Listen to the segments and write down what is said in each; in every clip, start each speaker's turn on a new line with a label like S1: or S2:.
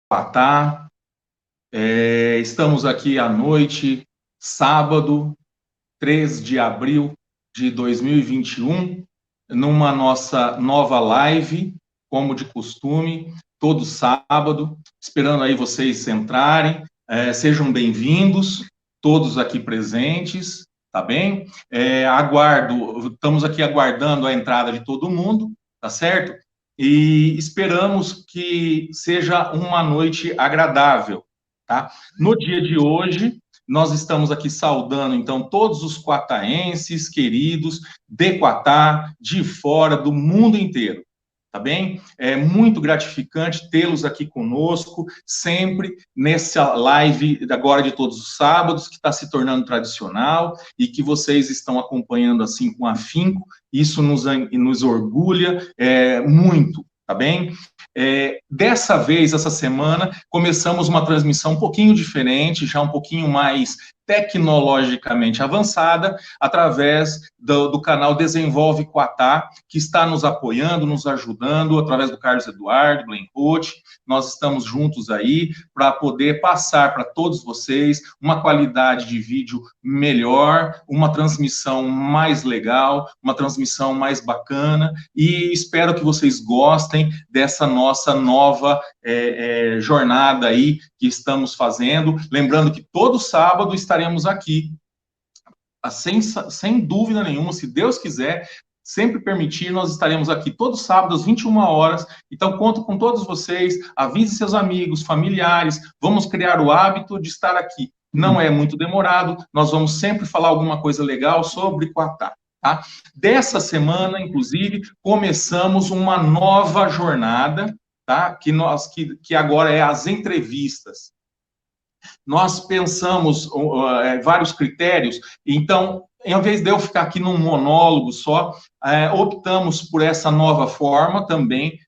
S1: Quatá. Estamos aqui à noite, sábado, 3 de abril de 2021, numa nossa nova live, como de costume, todo sábado, esperando aí vocês entrarem. Sejam bem-vindos, todos aqui presentes, tá bem? Estamos aqui aguardando a entrada de todo mundo, tá certo? E esperamos que seja uma noite agradável, tá? No dia de hoje, nós estamos aqui saudando, então, todos os quataenses queridos de Quatá, de fora, do mundo inteiro, tá bem? É muito gratificante tê-los aqui conosco, sempre nessa live agora de todos os sábados, que está se tornando tradicional e que vocês estão acompanhando assim com afinco. Isso nos orgulha muito, tá bem? Dessa vez, essa semana, começamos uma transmissão um pouquinho diferente, já um pouquinho mais tecnologicamente avançada, através do canal Desenvolve Quatá, que está nos apoiando, nos ajudando, através do Carlos Eduardo Blencote. Nós estamos juntos aí para poder passar para todos vocês uma qualidade de vídeo melhor, uma transmissão mais legal, uma transmissão mais bacana, e espero que vocês gostem dessa nossa nova jornada aí que estamos fazendo. Lembrando que todo sábado estaremos aqui, sem dúvida nenhuma, se Deus quiser, sempre permitir, nós estaremos aqui todos os sábados, às 21 horas. Então, conto com todos vocês, avise seus amigos, familiares, vamos criar o hábito de estar aqui. Não é muito demorado, nós vamos sempre falar alguma coisa legal sobre Quatá. Tá? Dessa semana, inclusive, começamos uma nova jornada, tá? Que agora é as entrevistas. Nós pensamos vários critérios, então, em vez de eu ficar aqui num monólogo só, optamos por essa nova forma também.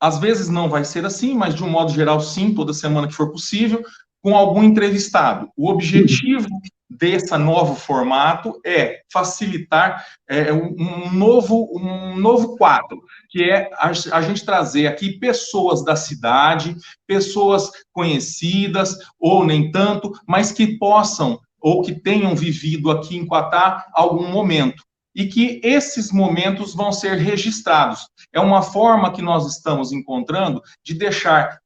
S1: Às vezes não vai ser assim, mas de um modo geral, sim, toda semana que for possível, com algum entrevistado. O objetivo desse novo formato é facilitar um novo quadro, que é a gente trazer aqui pessoas da cidade, pessoas conhecidas, ou nem tanto, mas que possam, ou que tenham vivido aqui em Quatá algum momento, e que esses momentos vão ser registrados. É uma forma que nós estamos encontrando de deixar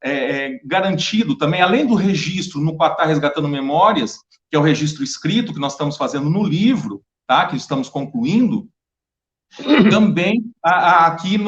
S1: garantido também, além do registro no Quatá Resgatando Memórias, que é o registro escrito que nós estamos fazendo no livro, tá? Que estamos concluindo, também aqui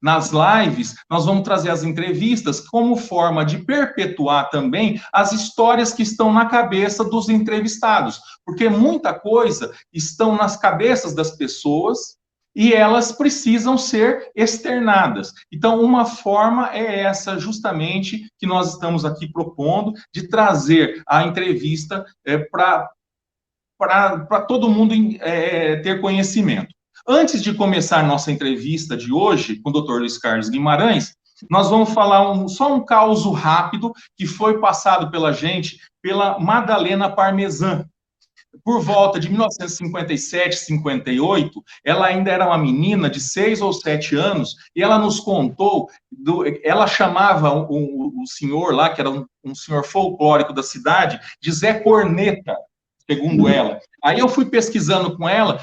S1: nas lives, nós vamos trazer as entrevistas como forma de perpetuar também as histórias que estão na cabeça dos entrevistados, porque muita coisa estão nas cabeças das pessoas e elas precisam ser externadas. Então, uma forma é essa, justamente, que nós estamos aqui propondo, de trazer a entrevista para todo mundo ter conhecimento. Antes de começar nossa entrevista de hoje com o Dr. Luiz Carlos Guimarães, nós vamos falar só um caso rápido que foi passado pela gente, pela Madalena Parmesan. Por volta de 1957, 58, ela ainda era uma menina de 6 ou 7 anos, e ela nos contou, ela chamava o senhor lá, que era um senhor folclórico da cidade, de Zé Corneta, segundo ela. Aí eu fui pesquisando com ela,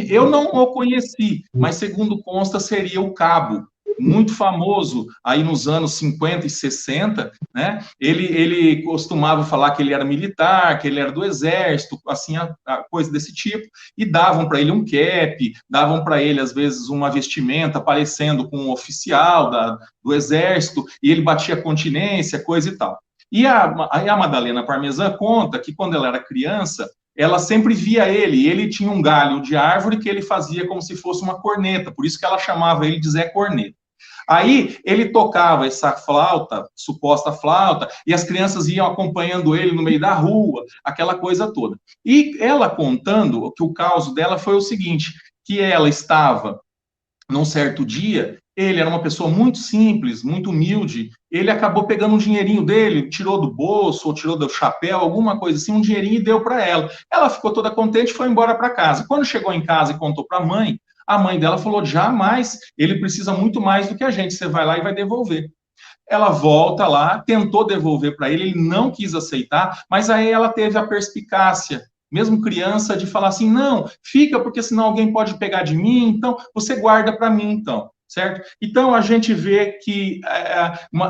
S1: eu não o conheci, mas segundo consta seria o Cabo, muito famoso aí nos anos 50 e 60, né? Ele costumava falar que ele era militar, que ele era do exército, assim, a coisa desse tipo, e davam para ele um cap, davam para ele, às vezes, uma vestimenta parecendo com um oficial do exército, e ele batia continência, coisa e tal. E a Madalena Parmesan conta que quando ela era criança, ela sempre via ele tinha um galho de árvore que ele fazia como se fosse uma corneta, por isso que ela chamava ele de Zé Corneta. Aí ele tocava essa flauta, suposta flauta, e as crianças iam acompanhando ele no meio da rua, aquela coisa toda. E ela contando que o caso dela foi o seguinte, que ela estava num certo dia, ele era uma pessoa muito simples, muito humilde, ele acabou pegando um dinheirinho dele, tirou do bolso, ou tirou do chapéu, alguma coisa assim, um dinheirinho e deu para ela. Ela ficou toda contente e foi embora para casa. Quando chegou em casa e contou para a mãe dela falou, jamais, ele precisa muito mais do que a gente, você vai lá e vai devolver. ela volta lá, tentou devolver para ele, ele não quis aceitar, mas aí ela teve a perspicácia, mesmo criança, de falar assim, não, fica, porque senão alguém pode pegar de mim, então você guarda para mim, então, certo? Então a gente vê que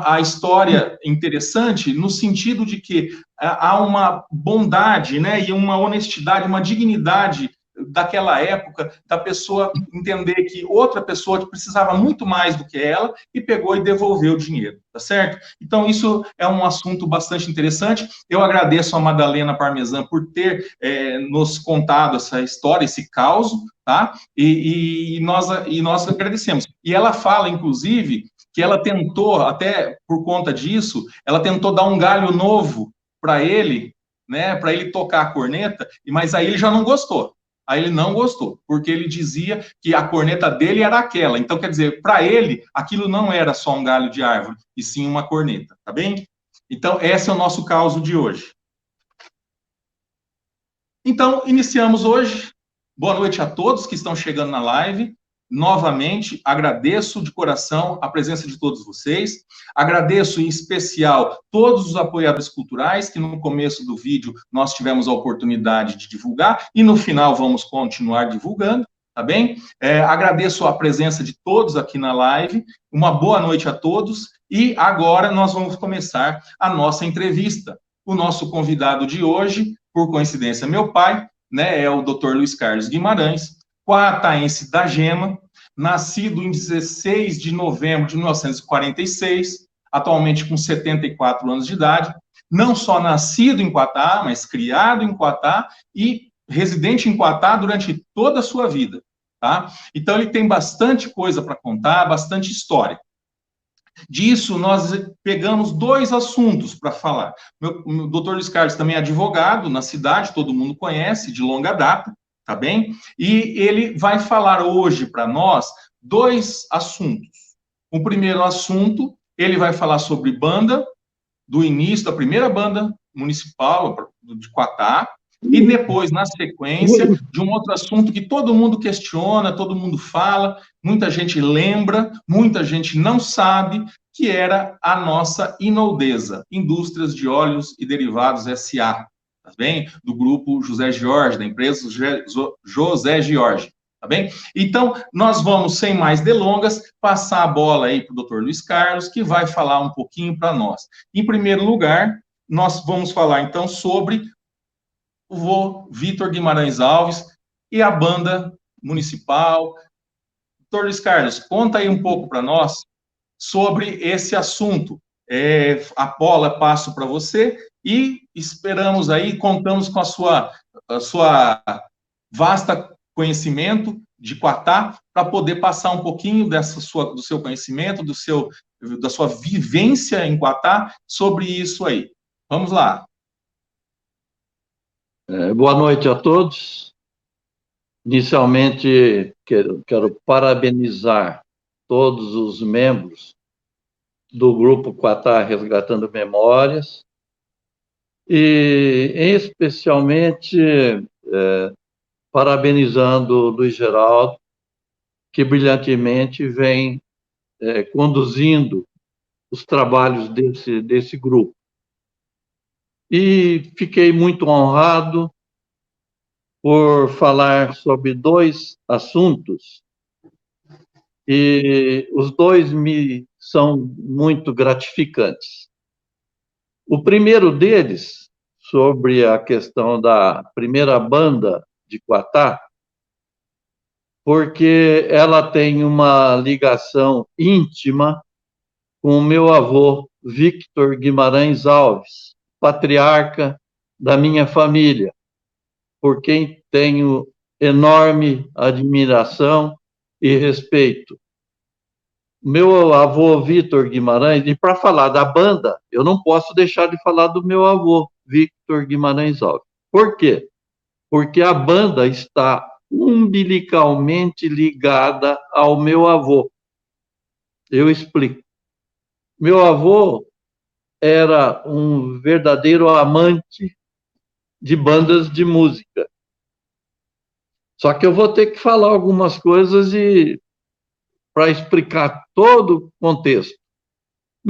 S1: a história interessante no sentido de que há uma bondade, né, e uma honestidade, uma dignidade daquela época, da pessoa entender que outra pessoa precisava muito mais do que ela e pegou e devolveu o dinheiro, tá certo? Então, isso é um assunto bastante interessante. Eu agradeço a Madalena Parmesan por ter nos contado essa história, esse caos, tá? E nós agradecemos. E ela fala, inclusive, que ela tentou, até por conta disso, ela tentou dar um galho novo para ele, né, para ele tocar a corneta, mas aí ele já não gostou. Aí ele não gostou, porque ele dizia que a corneta dele era aquela. Então, quer dizer, para ele, aquilo não era só um galho de árvore, e sim uma corneta, tá bem? Então, esse é o nosso caso de hoje. Então, iniciamos hoje. Boa noite a todos que estão chegando na live. Novamente, agradeço de coração a presença de todos vocês. Agradeço em especial todos os apoiadores culturais que no começo do vídeo nós tivemos a oportunidade de divulgar e no final vamos continuar divulgando, tá bem? Agradeço a presença de todos aqui na live. Uma boa noite a todos e agora nós vamos começar a nossa entrevista. O nosso convidado de hoje, por coincidência, meu pai, né, é o Dr. Luiz Carlos Guimarães, quataense da Gema, nascido em 16 de novembro de 1946, atualmente com 74 anos de idade, não só nascido em Quatá, mas criado em Quatá e residente em Quatá durante toda a sua vida, tá? Então ele tem bastante coisa para contar, bastante história. Disso, nós pegamos dois assuntos para falar. O doutor Luiz Carlos também é advogado na cidade, todo mundo conhece, de longa data, tá bem? E ele vai falar hoje para nós dois assuntos. O primeiro assunto, ele vai falar sobre banda, do início da primeira banda municipal de Quatá, e depois, na sequência, de um outro assunto que todo mundo questiona, todo mundo fala, muita gente lembra, muita gente não sabe, que era a nossa Inoldesa, Indústrias de Óleos e Derivados S.A., tá bem? Do grupo José George, da empresa José George, tá bem? Então, nós vamos, sem mais delongas, passar a bola aí para o doutor Luiz Carlos, que vai falar um pouquinho para nós. Em primeiro lugar, nós vamos falar, então, sobre o vô Vitor Guimarães Alves e a banda municipal. Doutor Luiz Carlos, conta aí um pouco para nós sobre esse assunto. A bola passo para você e esperamos aí, contamos com a sua vasta conhecimento de Quatá para poder passar um pouquinho do seu conhecimento, da sua vivência em Quatá sobre isso aí. Vamos lá.
S2: Boa noite a todos. Inicialmente, quero parabenizar todos os membros do Grupo Quatá Resgatando Memórias e, especialmente, parabenizando o Luiz Geraldo, que brilhantemente vem conduzindo os trabalhos desse grupo. E fiquei muito honrado por falar sobre dois assuntos e os dois me são muito gratificantes. O primeiro deles, sobre a questão da primeira banda de Quatá, porque ela tem uma ligação íntima com o meu avô, Victor Guimarães Alves, patriarca da minha família, por quem tenho enorme admiração e respeito. Meu avô, Vitor Guimarães, e para falar da banda, eu não posso deixar de falar do meu avô, Victor Guimarães Alves. Por quê? Porque a banda está umbilicalmente ligada ao meu avô. Eu explico. Meu avô era um verdadeiro amante de bandas de música. Só que eu vou ter que falar algumas coisas para explicar todo o contexto.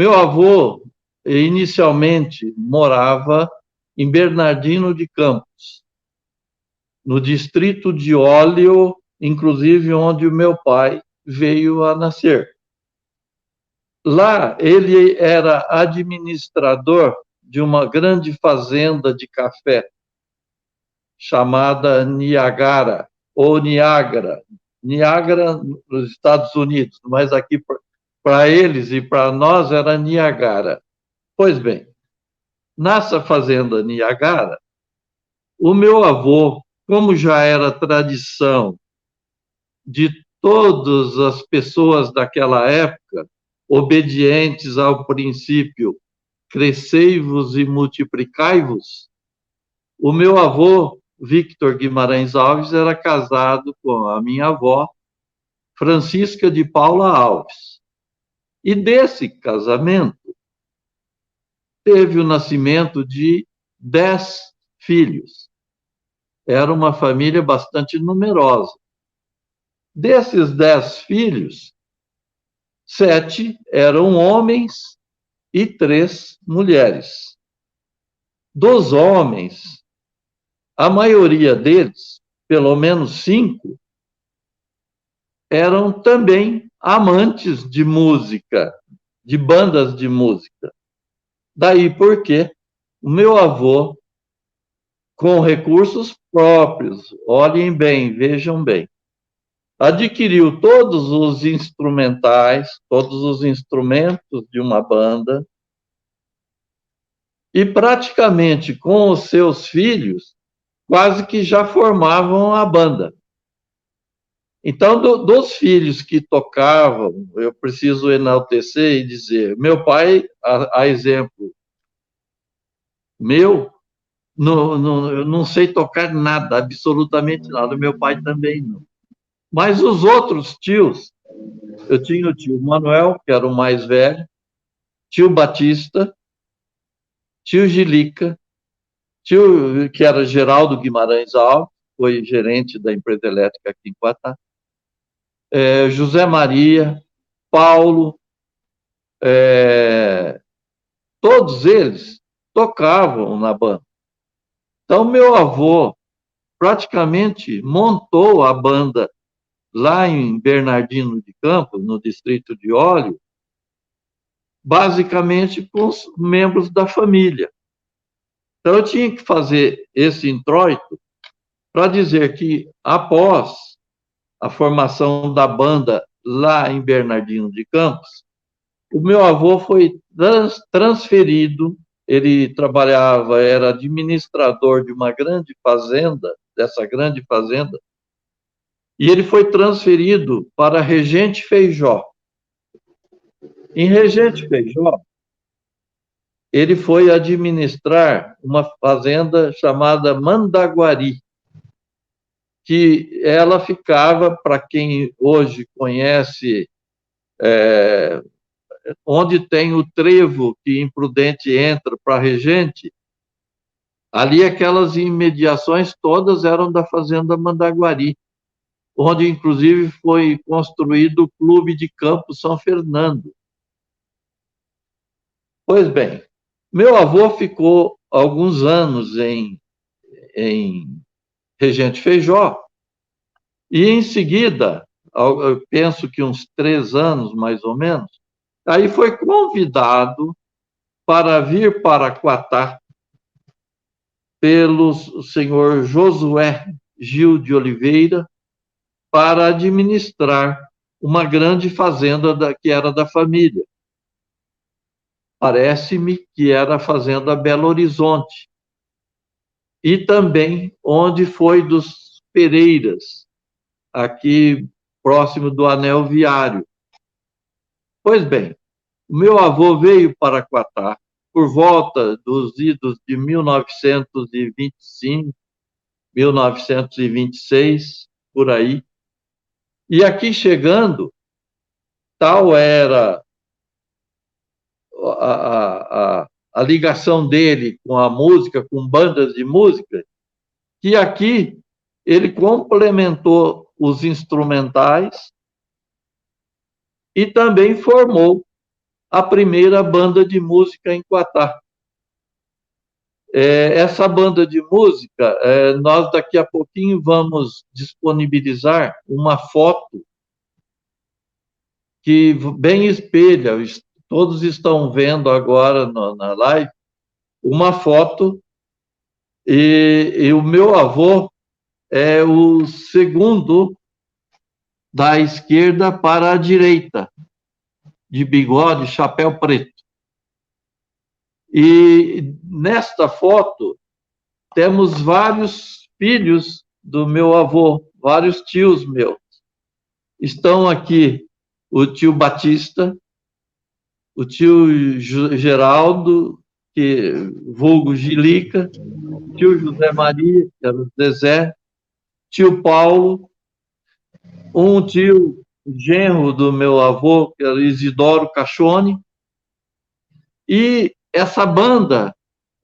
S2: Meu avô, inicialmente, morava em Bernardino de Campos, no distrito de Óleo, inclusive onde o meu pai veio a nascer. Lá, ele era administrador de uma grande fazenda de café, chamada Niagara, ou Niágara. Niágara nos Estados Unidos, mas aqui para eles e para nós era Niagara. Pois bem, nessa fazenda Niagara, o meu avô, como já era tradição de todas as pessoas daquela época, obedientes ao princípio crescei-vos e multiplicai-vos, o meu avô, Victor Guimarães Alves, era casado com a minha avó, Francisca de Paula Alves. E desse casamento teve o nascimento de 10 filhos. Era uma família bastante numerosa. Desses 10 filhos, 7 eram homens e 3 mulheres. Dos homens, a maioria deles, pelo menos 5, eram também amantes de música, de bandas de música. Daí porque o meu avô, com recursos próprios, olhem bem, vejam bem, adquiriu todos os instrumentais, todos os instrumentos de uma banda, e praticamente com os seus filhos, quase que já formavam a banda. Então, dos filhos que tocavam, eu preciso enaltecer e dizer, meu pai, a exemplo meu, eu não sei tocar nada, absolutamente nada, meu pai também não. Mas os outros tios, eu tinha o tio Manuel, que era o mais velho, tio Batista, tio Gilica, tio que era Geraldo Guimarães Alves, foi gerente da empresa elétrica aqui em Quatá, José Maria, Paulo, todos eles tocavam na banda. Então, meu avô praticamente montou a banda lá em Bernardino de Campos, no distrito de Óleo, basicamente com os membros da família. Então, eu tinha que fazer esse introito para dizer que, após a formação da banda lá em Bernardino de Campos, o meu avô foi transferido, ele trabalhava, era administrador de uma grande fazenda, dessa grande fazenda, e ele foi transferido para Regente Feijó. Em Regente Feijó, ele foi administrar uma fazenda chamada Mandaguari, que ela ficava, para quem hoje conhece, onde tem o trevo que Imprudente entra para Regente, ali aquelas imediações todas eram da Fazenda Mandaguari, onde inclusive foi construído o Clube de Campo São Fernando. Pois bem, meu avô ficou alguns anos em Regente Feijó, e em seguida, eu penso que uns 3 anos mais ou menos, aí foi convidado para vir para Quatá pelo senhor Josué Gil de Oliveira para administrar uma grande fazenda que era da família. Parece-me que era a Fazenda Belo Horizonte. E também onde foi dos Pereiras, aqui próximo do Anel Viário. Pois bem, o meu avô veio para Quatá por volta dos idos de 1925, 1926, por aí. E aqui chegando, tal era a ligação dele com a música, com bandas de música, que aqui ele complementou os instrumentais e também formou a primeira banda de música em Quatá. Essa banda de música, nós daqui a pouquinho vamos disponibilizar uma foto que bem espelha, todos estão vendo agora na live, uma foto, e o meu avô é o segundo da esquerda para a direita, de bigode, chapéu preto. E nesta foto temos vários filhos do meu avô, vários tios meus. Estão aqui o tio Batista, o tio Geraldo, que vulgo Gilica, tio José Maria, que era o Zezé, tio Paulo, um tio genro do meu avô, que era Isidoro Cachone, e essa banda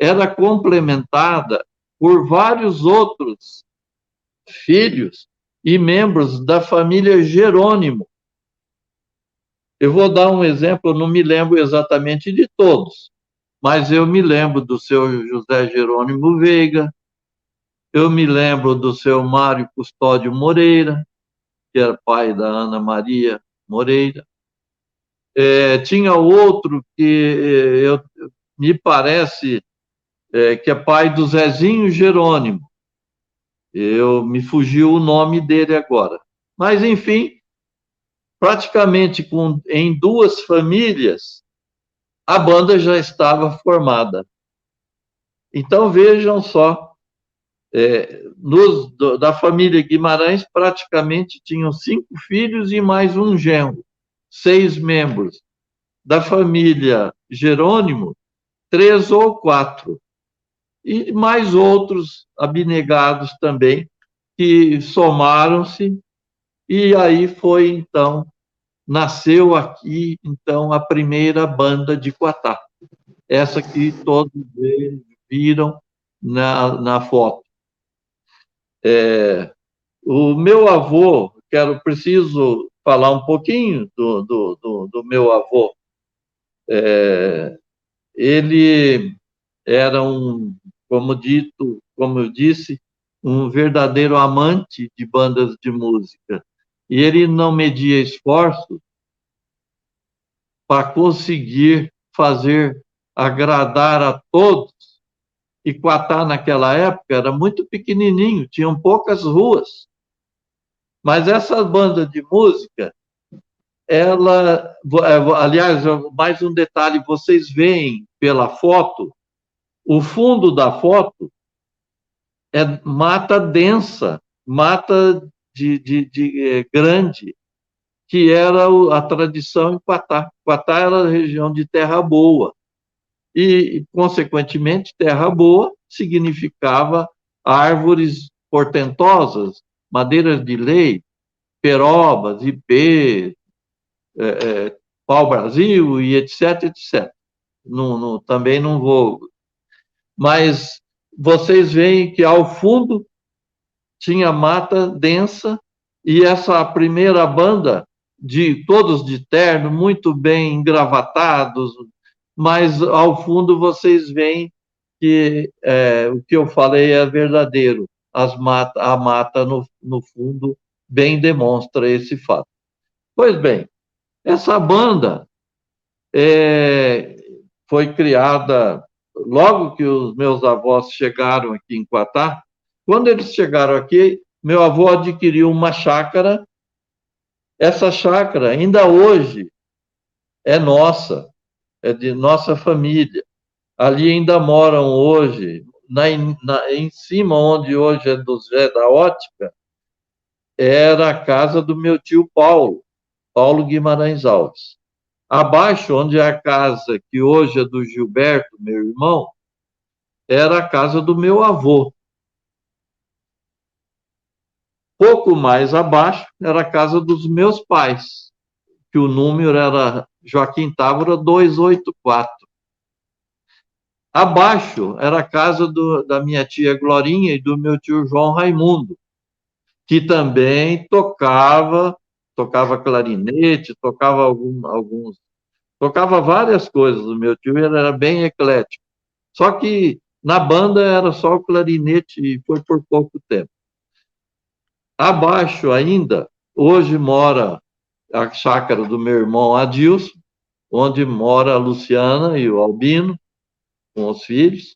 S2: era complementada por vários outros filhos e membros da família Jerônimo. Eu vou dar um exemplo, eu não me lembro exatamente de todos, mas eu me lembro do seu José Jerônimo Veiga, eu me lembro do seu Mário Custódio Moreira, que era pai da Ana Maria Moreira. Tinha outro que me parece que é pai do Zezinho Jerônimo. Me fugiu o nome dele agora. Mas, enfim, praticamente em duas famílias, a banda já estava formada. Então, vejam só, da família Guimarães, praticamente tinham 5 filhos e mais um genro, 6 membros. Da família Jerônimo, 3 ou 4. E mais outros abnegados também, que somaram-se, e aí foi, então, nasceu aqui, então, a primeira banda de Quatá. Essa que todos viram na foto. O meu avô, preciso falar um pouquinho do meu avô. Ele era como eu disse, um verdadeiro amante de bandas de música. E ele não media esforços para conseguir fazer agradar a todos. E Quatá, naquela época, era muito pequenininho, tinham poucas ruas. Mas essa banda de música, aliás, mais um detalhe, vocês veem pela foto, o fundo da foto é mata densa, mata grande, que era a tradição em Quatá. Quatá era a região de terra boa. E, consequentemente, terra boa significava árvores portentosas, madeiras de lei, perobas, ipê, pau-brasil e etc, etc. Também não vou... Mas vocês veem que ao fundo tinha mata densa e essa primeira banda, todos de terno, muito bem engravatados, mas ao fundo vocês veem que o que eu falei é verdadeiro. A mata no fundo bem demonstra esse fato. Pois bem, essa banda foi criada logo que os meus avós chegaram aqui em Quatá. Quando eles chegaram aqui, meu avô adquiriu uma chácara. Essa chácara, ainda hoje, é nossa, é de nossa família. Ali ainda moram hoje, em cima, onde hoje é do Zé da Ótica, era a casa do meu tio Paulo, Paulo Guimarães Alves. Abaixo, onde é a casa que hoje é do Gilberto, meu irmão, era a casa do meu avô. Pouco mais abaixo era a casa dos meus pais, que o número era Joaquim Távora 284. Abaixo era a casa da minha tia Glorinha e do meu tio João Raimundo, que também tocava clarinete, tocava alguns Tocava várias coisas. O meu tio ele era bem eclético. Só que na banda era só o clarinete e foi por pouco tempo. Abaixo ainda, hoje mora a chácara do meu irmão Adilson, onde mora a Luciana e o Albino, com os filhos.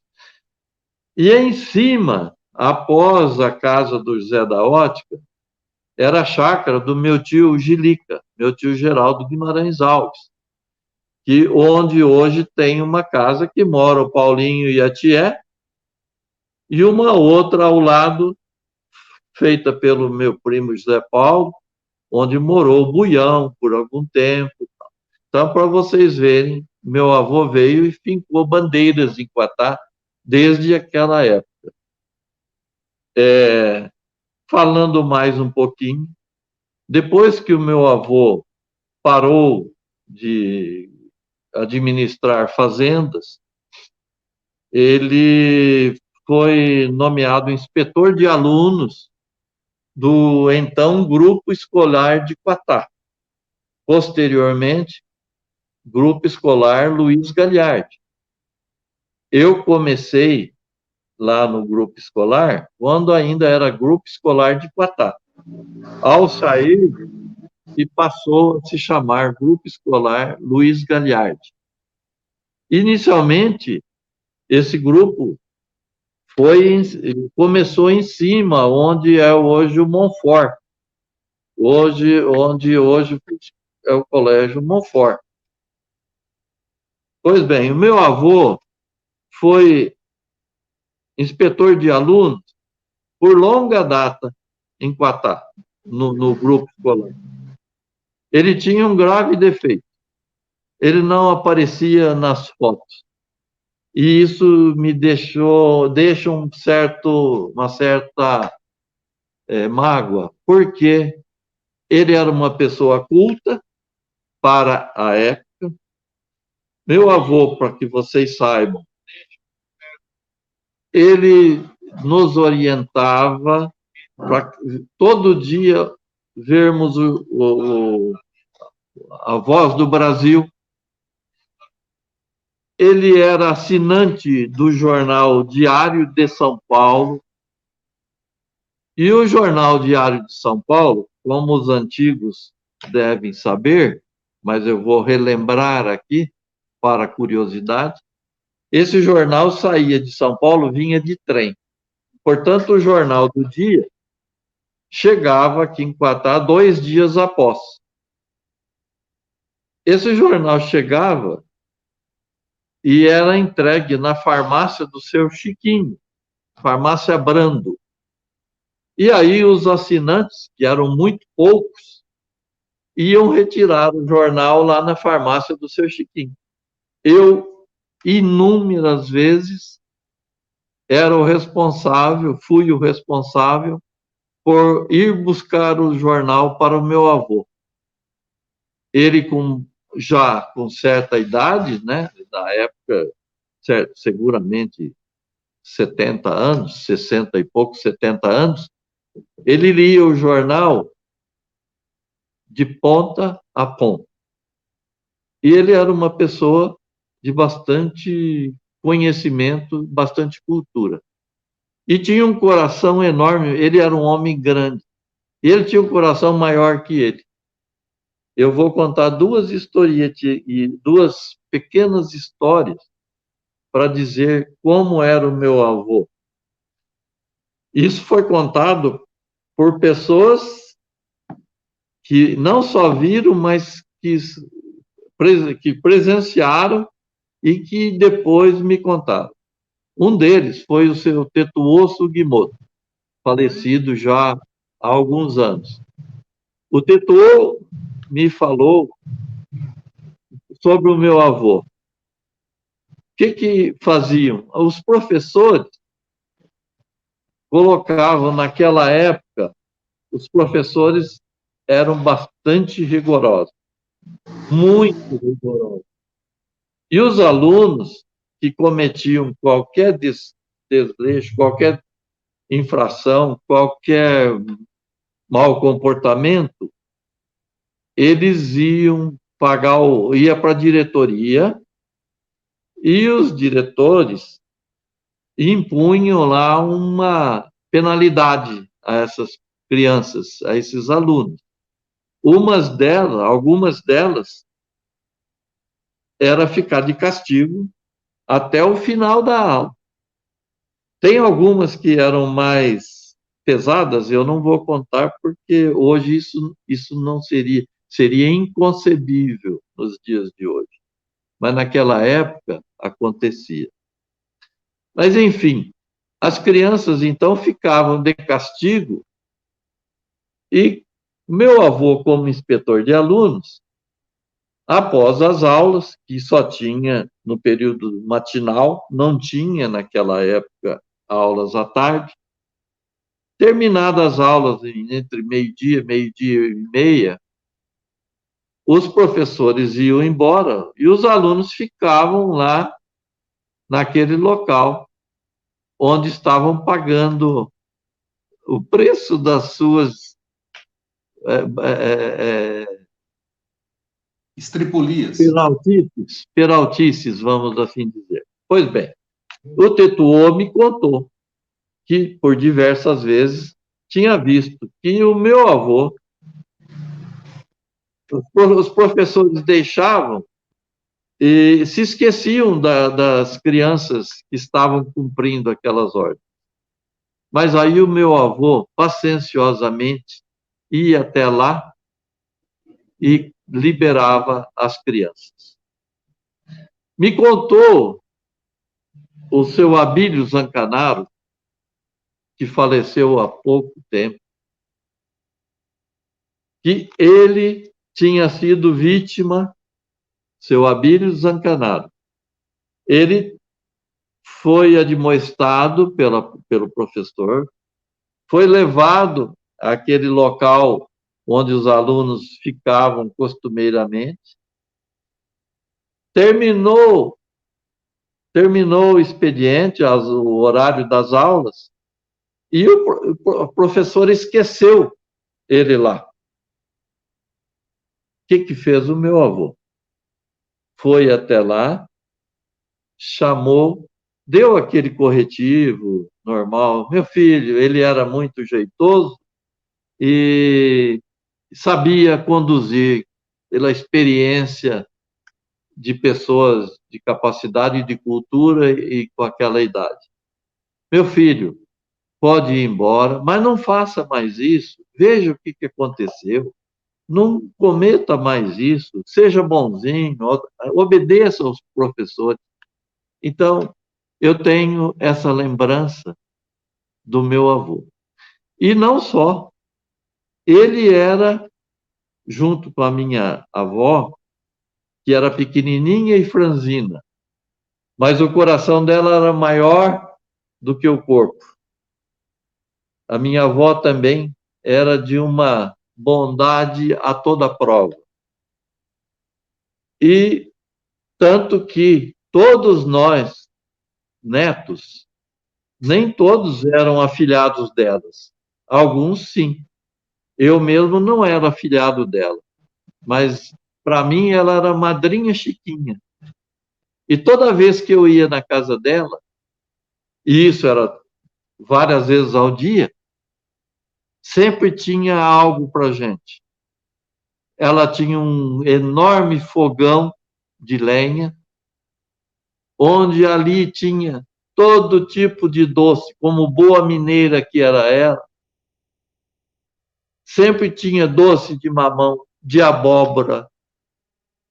S2: E em cima, após a casa do José da Ótica, era a chácara do meu tio Gilica, meu tio Geraldo Guimarães Alves, que onde hoje tem uma casa que mora o Paulinho e a Tié, e uma outra ao lado, feita pelo meu primo José Paulo, onde morou o Buião por algum tempo. Então, para vocês verem, meu avô veio e fincou bandeiras em Quatá desde aquela época. Falando mais um pouquinho, depois que o meu avô parou de administrar fazendas, ele foi nomeado inspetor de alunos do então Grupo Escolar de Quatá. Posteriormente, Grupo Escolar Luiz Gagliardi. Eu comecei lá no grupo escolar quando ainda era Grupo Escolar de Quatá. Ao sair, e passou a se chamar Grupo Escolar Luiz Gagliardi. Inicialmente, esse grupo começou em cima, onde é hoje o Monfort, onde hoje é o Colégio Monfort. Pois bem, o meu avô foi inspetor de alunos por longa data em Quatá, no grupo escolar. Ele tinha um grave defeito. Ele não aparecia nas fotos. E isso me deixa uma certa mágoa, porque ele era uma pessoa culta para a época. Meu avô, para que vocês saibam, ele nos orientava para todo dia vermos a Voz do Brasil. Ele era assinante do jornal Diário de São Paulo. E o jornal Diário de São Paulo, como os antigos devem saber, mas eu vou relembrar aqui para curiosidade, esse jornal saía de São Paulo, vinha de trem. Portanto, o jornal do dia chegava aqui em Quatá 2 dias após. Esse jornal chegava e era entregue na farmácia do seu Chiquinho, farmácia Brando. E aí os assinantes, que eram muito poucos, iam retirar o jornal lá na farmácia do seu Chiquinho. Eu, inúmeras vezes, fui o responsável por ir buscar o jornal para o meu avô. Ele, já com certa idade, né, na época, seguramente 70 anos, 60 e poucos, 70 anos, ele lia o jornal de ponta a ponta. E ele era uma pessoa de bastante conhecimento, bastante cultura. E tinha um coração enorme, ele era um homem grande. E ele tinha um coração maior que ele. Eu vou contar duas historietas e duas pequenas histórias para dizer como era o meu avô. Isso foi contado por pessoas que não só viram, mas que presenciaram e que depois me contaram. Um deles foi o seu Tetuoso Guimoto, falecido já há alguns anos. O Tetuo me falou sobre o meu avô. O que faziam? Os professores colocavam, naquela época, os professores eram bastante rigorosos, muito rigorosos. E os alunos que cometiam qualquer desleixo, qualquer infração, qualquer mau comportamento, eles iam ia para a diretoria e os diretores impunham lá uma penalidade a essas crianças, a esses alunos. Algumas delas, era ficar de castigo até o final da aula. Tem algumas que eram mais pesadas, eu não vou contar, porque hoje isso não seria inconcebível nos dias de hoje. Mas naquela época acontecia. Mas, enfim, as crianças, então, ficavam de castigo e meu avô, como inspetor de alunos, após as aulas, que só tinha no período matinal, não tinha naquela época aulas à tarde, terminadas as aulas entre meio-dia e meia, os professores iam embora e os alunos ficavam lá naquele local onde estavam pagando o preço das suas
S1: estripulias.
S2: Peraltices, vamos assim dizer. Pois bem, o Tetuô me contou que, por diversas vezes, tinha visto que o meu avô, os professores deixavam e se esqueciam das crianças que estavam cumprindo aquelas ordens. Mas aí o meu avô, pacienciosamente, ia até lá e liberava as crianças. Me contou o seu Abílio Zancanaro, que faleceu há pouco tempo, que ele tinha sido vítima, seu Abílio Zancanaro. Ele foi admoestado pelo professor, foi levado àquele local onde os alunos ficavam costumeiramente, terminou o expediente, o horário das aulas, e o professor esqueceu ele lá. O que fez o meu avô? Foi até lá, chamou, deu aquele corretivo normal. Meu filho, ele era muito jeitoso e sabia conduzir pela experiência de pessoas de capacidade e de cultura e com aquela idade. Meu filho, pode ir embora, mas não faça mais isso. Veja o que aconteceu. Não cometa mais isso. Seja bonzinho, obedeça aos professores. Então, eu tenho essa lembrança do meu avô. E não só. Ele era, junto com a minha avó, que era pequenininha e franzina, mas o coração dela era maior do que o corpo. A minha avó também era de uma bondade a toda prova. E tanto que todos nós, netos, nem todos eram afilhados delas. Alguns, sim. Eu mesmo não era afilhado dela, mas para mim ela era madrinha Chiquinha. E toda vez que eu ia na casa dela, e isso era várias vezes ao dia, sempre tinha algo para gente. Ela tinha um enorme fogão de lenha, onde ali tinha todo tipo de doce, como boa mineira que era ela. Sempre tinha doce de mamão, de abóbora,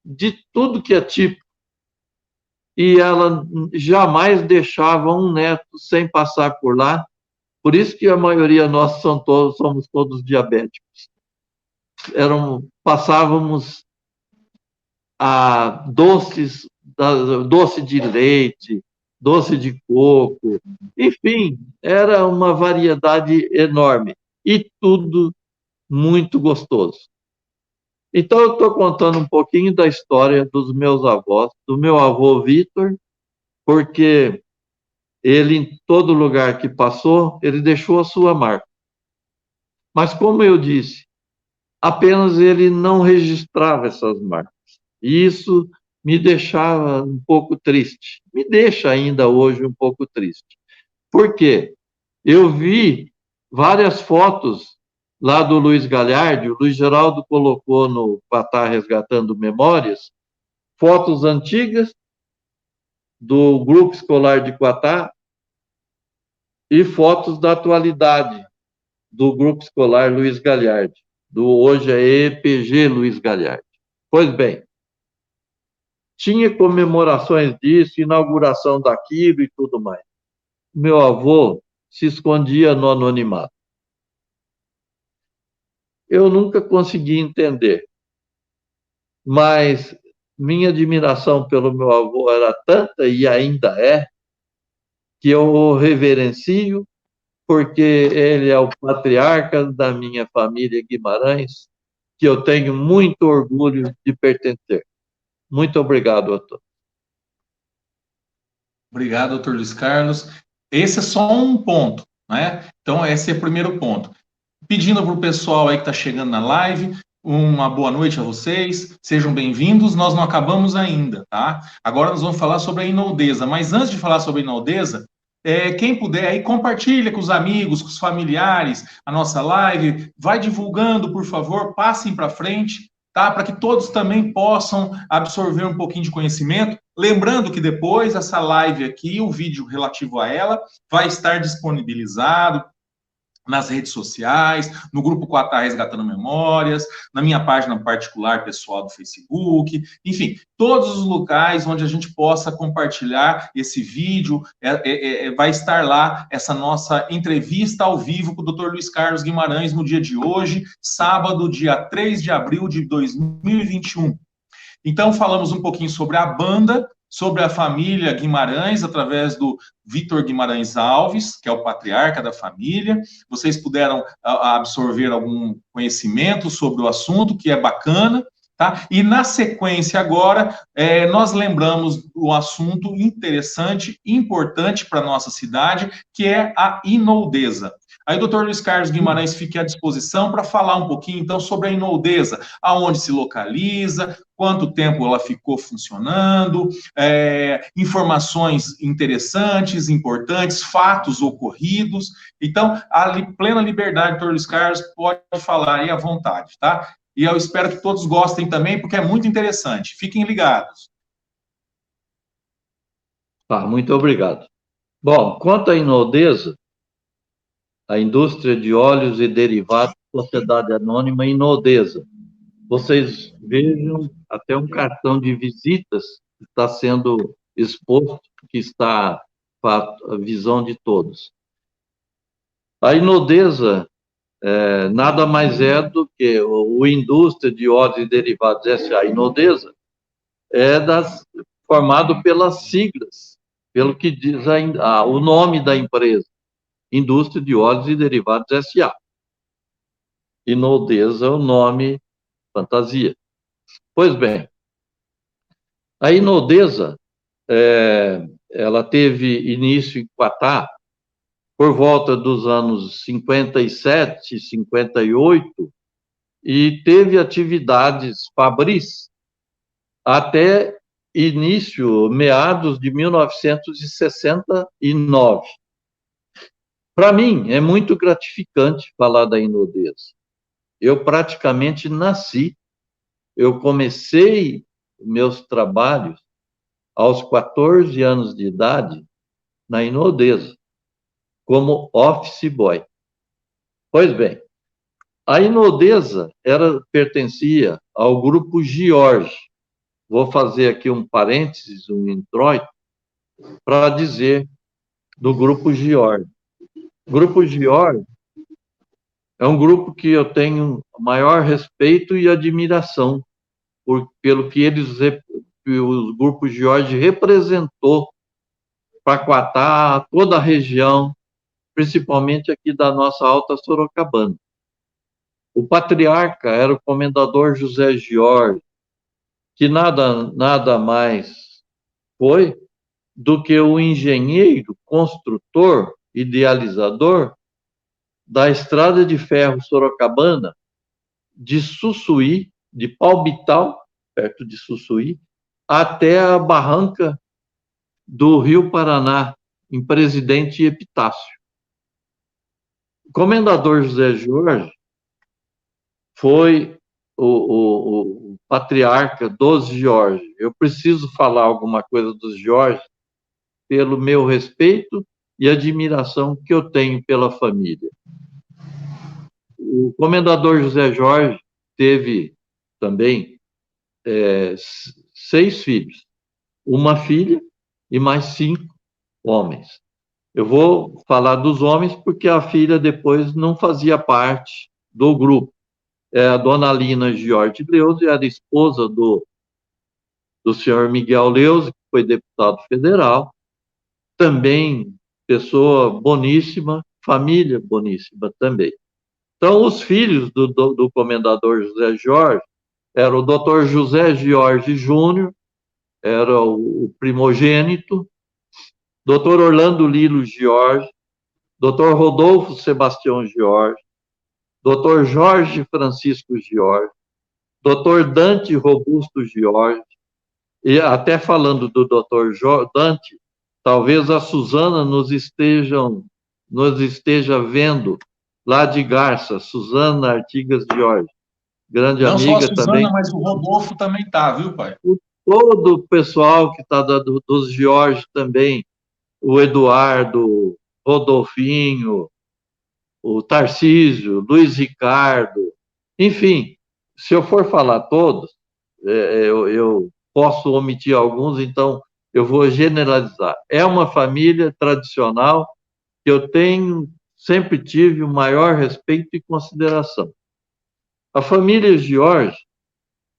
S2: de tudo que é tipo. E ela jamais deixava um neto sem passar por lá. Por isso que a maioria nós somos todos diabéticos. Passávamos a doce de leite, doce de coco, enfim, era uma variedade enorme e tudo muito gostoso. Então, eu estou contando um pouquinho da história dos meus avós, do meu avô Vitor, porque ele, em todo lugar que passou, ele deixou a sua marca. Mas, como eu disse, apenas ele não registrava essas marcas. E isso me deixava um pouco triste. Me deixa ainda hoje um pouco triste. Por quê? Eu vi várias fotos lá do Luiz Galhardi, o Luiz Geraldo colocou no Quatá Resgatando Memórias, fotos antigas do Grupo Escolar de Quatá e fotos da atualidade do Grupo Escolar Luiz Galhardi, do hoje é EPG Luiz Galhardi. Pois bem, tinha comemorações disso, inauguração daquilo e tudo mais. Meu avô se escondia no anonimato. Eu nunca consegui entender, mas minha admiração pelo meu avô era tanta e ainda é, que eu o reverencio, porque ele é o patriarca da minha família Guimarães, que eu tenho muito orgulho de pertencer. Muito obrigado a todos.
S1: Obrigado, doutor Luiz Carlos. Esse é só um ponto, né? Então, esse é o primeiro ponto. Pedindo para o pessoal aí que está chegando na live, uma boa noite a vocês, sejam bem-vindos. Nós não acabamos ainda, tá? Agora nós vamos falar sobre a Inoldesa, mas antes de falar sobre a Inoldesa, quem puder aí, compartilha com os amigos, com os familiares a nossa live, vai divulgando, por favor, passem para frente, tá? Para que todos também possam absorver um pouquinho de conhecimento. Lembrando que depois essa live aqui, o vídeo relativo a ela, vai estar disponibilizado nas redes sociais, no grupo Quatá Resgatando Memórias, na minha página particular pessoal do Facebook, enfim, todos os locais onde a gente possa compartilhar esse vídeo, vai estar lá essa nossa entrevista ao vivo com o Dr. Luiz Carlos Guimarães no dia de hoje, sábado, dia 3 de abril de 2021. Então, falamos um pouquinho sobre a banda, sobre a família Guimarães, através do Vitor Guimarães Alves, que é o patriarca da família. Vocês puderam absorver algum conhecimento sobre o assunto, que é bacana, tá? E na sequência agora, nós lembramos do assunto interessante, importante para a nossa cidade, que é a Inoldesa. Aí o doutor Luiz Carlos Guimarães fica à disposição para falar um pouquinho, então, sobre a Inoldesa, aonde se localiza, quanto tempo ela ficou funcionando, informações interessantes, importantes, fatos ocorridos. Então, a plena liberdade, doutor Luiz Carlos, pode falar aí à vontade, tá? E eu espero que todos gostem também, porque é muito interessante. Fiquem ligados.
S2: Tá, muito obrigado. Bom, quanto à Inoldesa, a indústria de óleos e derivados, Sociedade Anônima Inoldesa. Vocês vejam até um cartão de visitas que está sendo exposto, que está para a visão de todos. A Inoldesa nada mais é do que o Indústria de Óleos e Derivados S.A. Inoldesa formado pelas siglas, pelo que diz o nome da empresa, Indústria de Óleos e Derivados S.A. Inoldesa é o nome fantasia. Pois bem, a Inoldesa, ela teve início em Quatá por volta dos anos 57, 58, e teve atividades fabris até meados de 1969. Para mim, é muito gratificante falar da Inoldesa. Eu praticamente nasci, eu comecei meus trabalhos aos 14 anos de idade na Inoldesa, como office boy. Pois bem, a Inoldesa pertencia ao grupo George. Vou fazer aqui um parênteses, um introito, para dizer do grupo George. O grupo George é um grupo que eu tenho maior respeito e admiração pelo que o grupo George representou para Quatá, toda a região, principalmente aqui da nossa Alta Sorocabana. O patriarca era o comendador José George, que nada mais foi do que o engenheiro, construtor, idealizador da estrada de ferro sorocabana de Sussuí, de Palmital, perto de Suçuí, até a barranca do Rio Paraná, em Presidente Epitácio. O comendador José Jorge foi o patriarca dos Jorge. Eu preciso falar alguma coisa dos Jorge pelo meu respeito e admiração que eu tenho pela família. O comendador José Jorge teve também 6 filhos, uma filha e mais 5 homens. Eu vou falar dos homens porque a filha depois não fazia parte do grupo. A dona Lina Jorge Leuze era esposa do senhor Miguel Leuze, que foi deputado federal, também pessoa boníssima, família boníssima também. Então, os filhos do comendador José Jorge eram o doutor José Jorge Júnior, era o primogênito, doutor Orlando Lilo Jorge, doutor Rodolfo Sebastião Jorge, doutor Jorge Francisco Jorge, doutor Dante Robusto Jorge, e até falando do doutor Dante, talvez a Suzana nos esteja vendo lá de Garça, Suzana Artigas Jorge, grande
S1: Não só a
S2: amiga
S1: Suzana,
S2: também.
S1: mas o Rodolfo também tá, viu, pai?
S2: Todo o pessoal que está dos Jorge também, o Eduardo, Rodolfinho, o Tarcísio, Luiz Ricardo, enfim, se eu for falar todos, eu posso omitir alguns, então eu vou generalizar. É uma família tradicional que eu sempre tive o maior respeito e consideração. A família Jorge,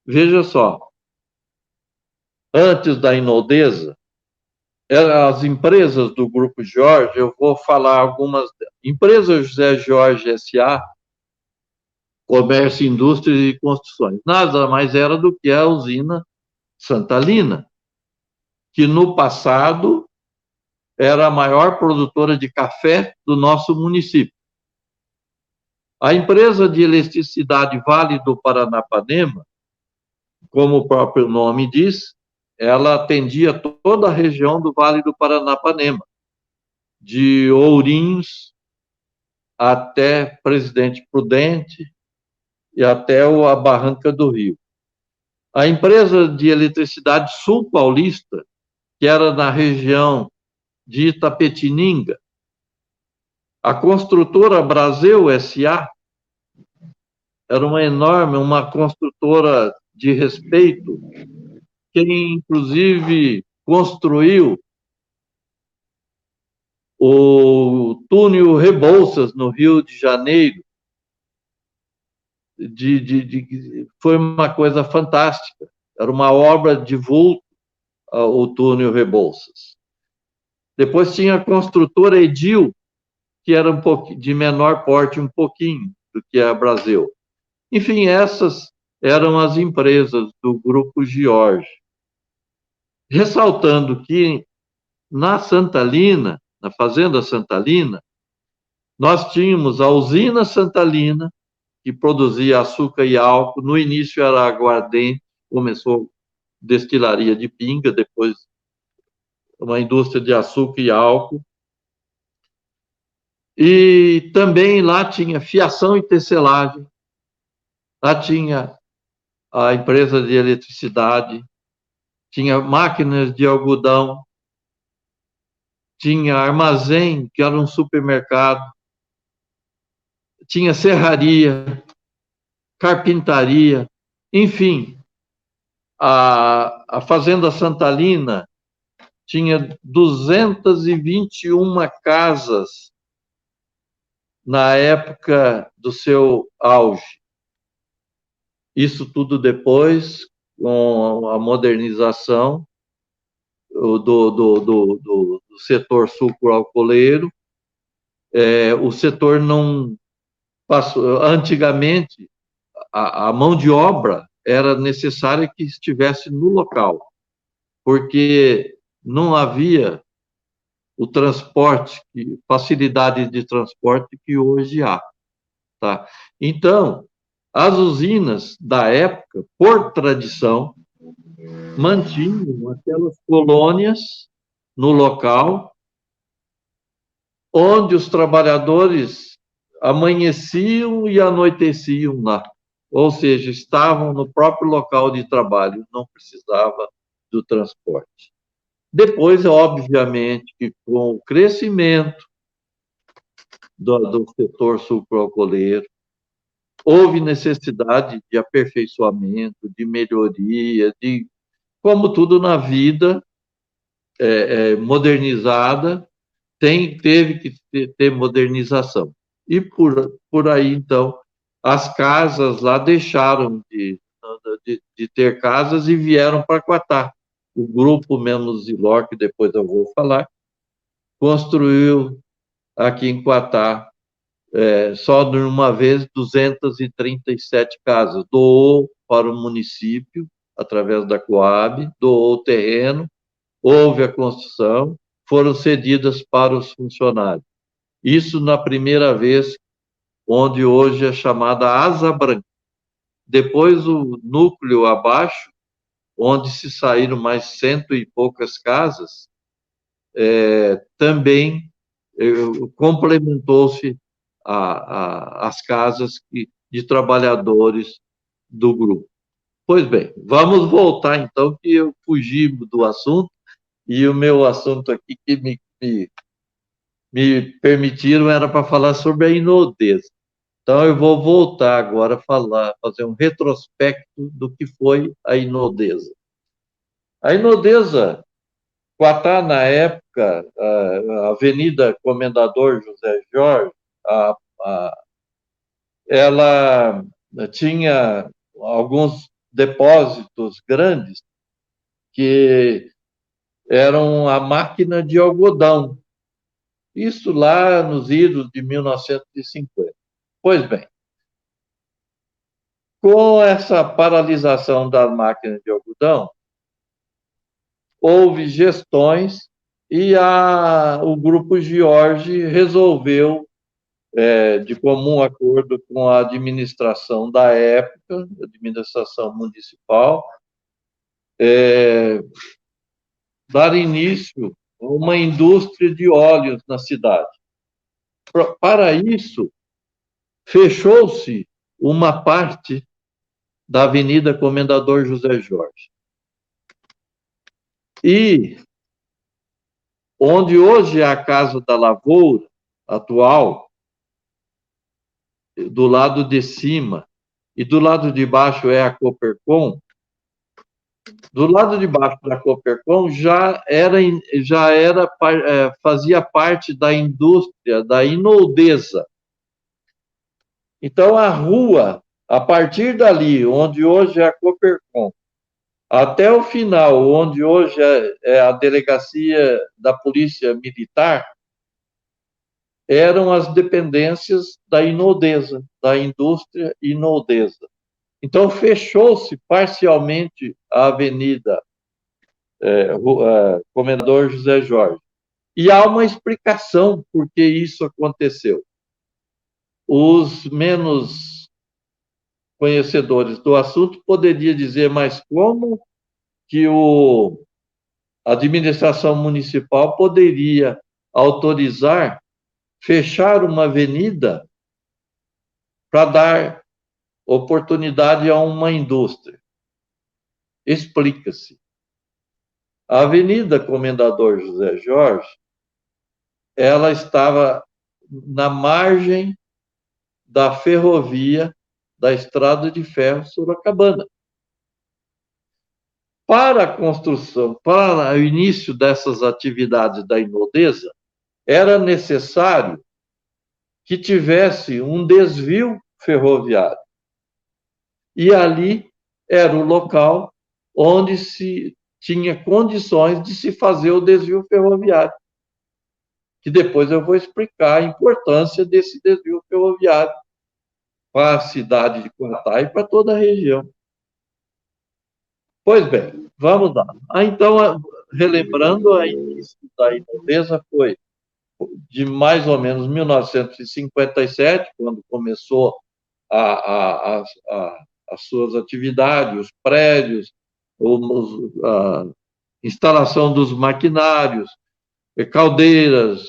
S2: veja só, antes da Inodesa, as empresas do Grupo Jorge, eu vou falar algumas. Empresa José Jorge S.A., Comércio, Indústria e Construções. Nada mais era do que a usina Santa Lina, que no passado era a maior produtora de café do nosso município. A empresa de eletricidade Vale do Paranapanema, como o próprio nome diz, ela atendia toda a região do Vale do Paranapanema, de Ourinhos até Presidente Prudente e até a Barranca do Rio. A empresa de eletricidade Sul Paulista, que era na região de Itapetininga, a construtora Brasil S.A. era uma construtora de respeito, que inclusive construiu o túnel Rebouças, no Rio de Janeiro. Foi uma coisa fantástica. Era uma obra de vulto, o túnel Rebouças. Depois tinha a construtora Edil, que era de menor porte um pouquinho do que a Brasil. Enfim, essas eram as empresas do Grupo Jorge. Ressaltando que na Santa Lina, na Fazenda Santa Lina, nós tínhamos a usina Santa Lina, que produzia açúcar e álcool. No início era aguardente, começou destilaria de pinga, depois uma indústria de açúcar e álcool. E também lá tinha fiação e tecelagem, lá tinha a empresa de eletricidade, tinha máquinas de algodão, tinha armazém, que era um supermercado, tinha serraria, carpintaria, enfim. A Fazenda Santa Lina tinha 221 casas na época do seu auge. Isso tudo depois, com a modernização do setor sucroalcooleiro, o setor não passou. Antigamente, a mão de obra era necessária que estivesse no local, porque não havia o transporte, facilidade de transporte que hoje há. Tá? Então, as usinas da época, por tradição, mantinham aquelas colônias no local, onde os trabalhadores amanheciam e anoiteciam lá. Ou seja, estavam no próprio local de trabalho, não precisava do transporte. Depois, obviamente, que com o crescimento do setor sucroalcooleiro, houve necessidade de aperfeiçoamento, de melhoria, de, como tudo na vida modernizada, teve que ter modernização. E por aí, então, as casas lá deixaram de ter casas e vieram para Quatá. O grupo Menuzilor, que depois eu vou falar, construiu aqui em Quatá, só de uma vez, 237 casas. Doou para o município, através da Coab, doou o terreno, houve a construção, foram cedidas para os funcionários. Isso na primeira vez, onde hoje é chamada Asa Branca. Depois, o núcleo abaixo, onde se saíram mais cento e poucas casas, também complementou-se as casas de trabalhadores do grupo. Pois bem, vamos voltar então, que eu fugi do assunto, e o meu assunto aqui que me permitiram era para falar sobre a Inodesa. Então, eu vou voltar agora a fazer um retrospecto do que foi a Inodesa. A Inodesa, Quatá, na época, a Avenida Comendador José Jorge, ela tinha alguns depósitos grandes que eram a máquina de algodão. Isso lá nos idos de 1950. Pois bem, com essa paralisação das máquinas de algodão, houve gestões e o Grupo Jorge resolveu, de comum acordo com a administração da época, a administração municipal, dar início a uma indústria de óleos na cidade. Para isso, fechou-se uma parte da Avenida Comendador José Jorge. E onde hoje é a Casa da Lavoura, atual, do lado de cima, e do lado de baixo é a Coopercon, do lado de baixo da Coopercon fazia parte da indústria da Inoldesa. Então, a rua, a partir dali, onde hoje é a Coopercon, até o final, onde hoje é a delegacia da Polícia Militar, eram as dependências da Inodesa, da indústria Inodesa. Então, fechou-se parcialmente a Avenida Comendador José Jorge. E há uma explicação por que isso aconteceu. Os menos conhecedores do assunto poderiam dizer, mas como que a administração municipal poderia autorizar fechar uma avenida para dar oportunidade a uma indústria? Explica-se. A Avenida Comendador José Jorge, ela estava na margem da ferrovia da Estrada de Ferro Sorocabana. Para a construção, para o início dessas atividades da Inodesa, era necessário que tivesse um desvio ferroviário. E ali era o local onde se tinha condições de se fazer o desvio ferroviário. Que depois eu vou explicar a importância desse desvio ferroviário para a cidade de Quatá e para toda a região. Pois bem, vamos lá. Então, relembrando, a início da Inodesa foi de mais ou menos 1957, quando começou as suas atividades, os prédios, a instalação dos maquinários, caldeiras,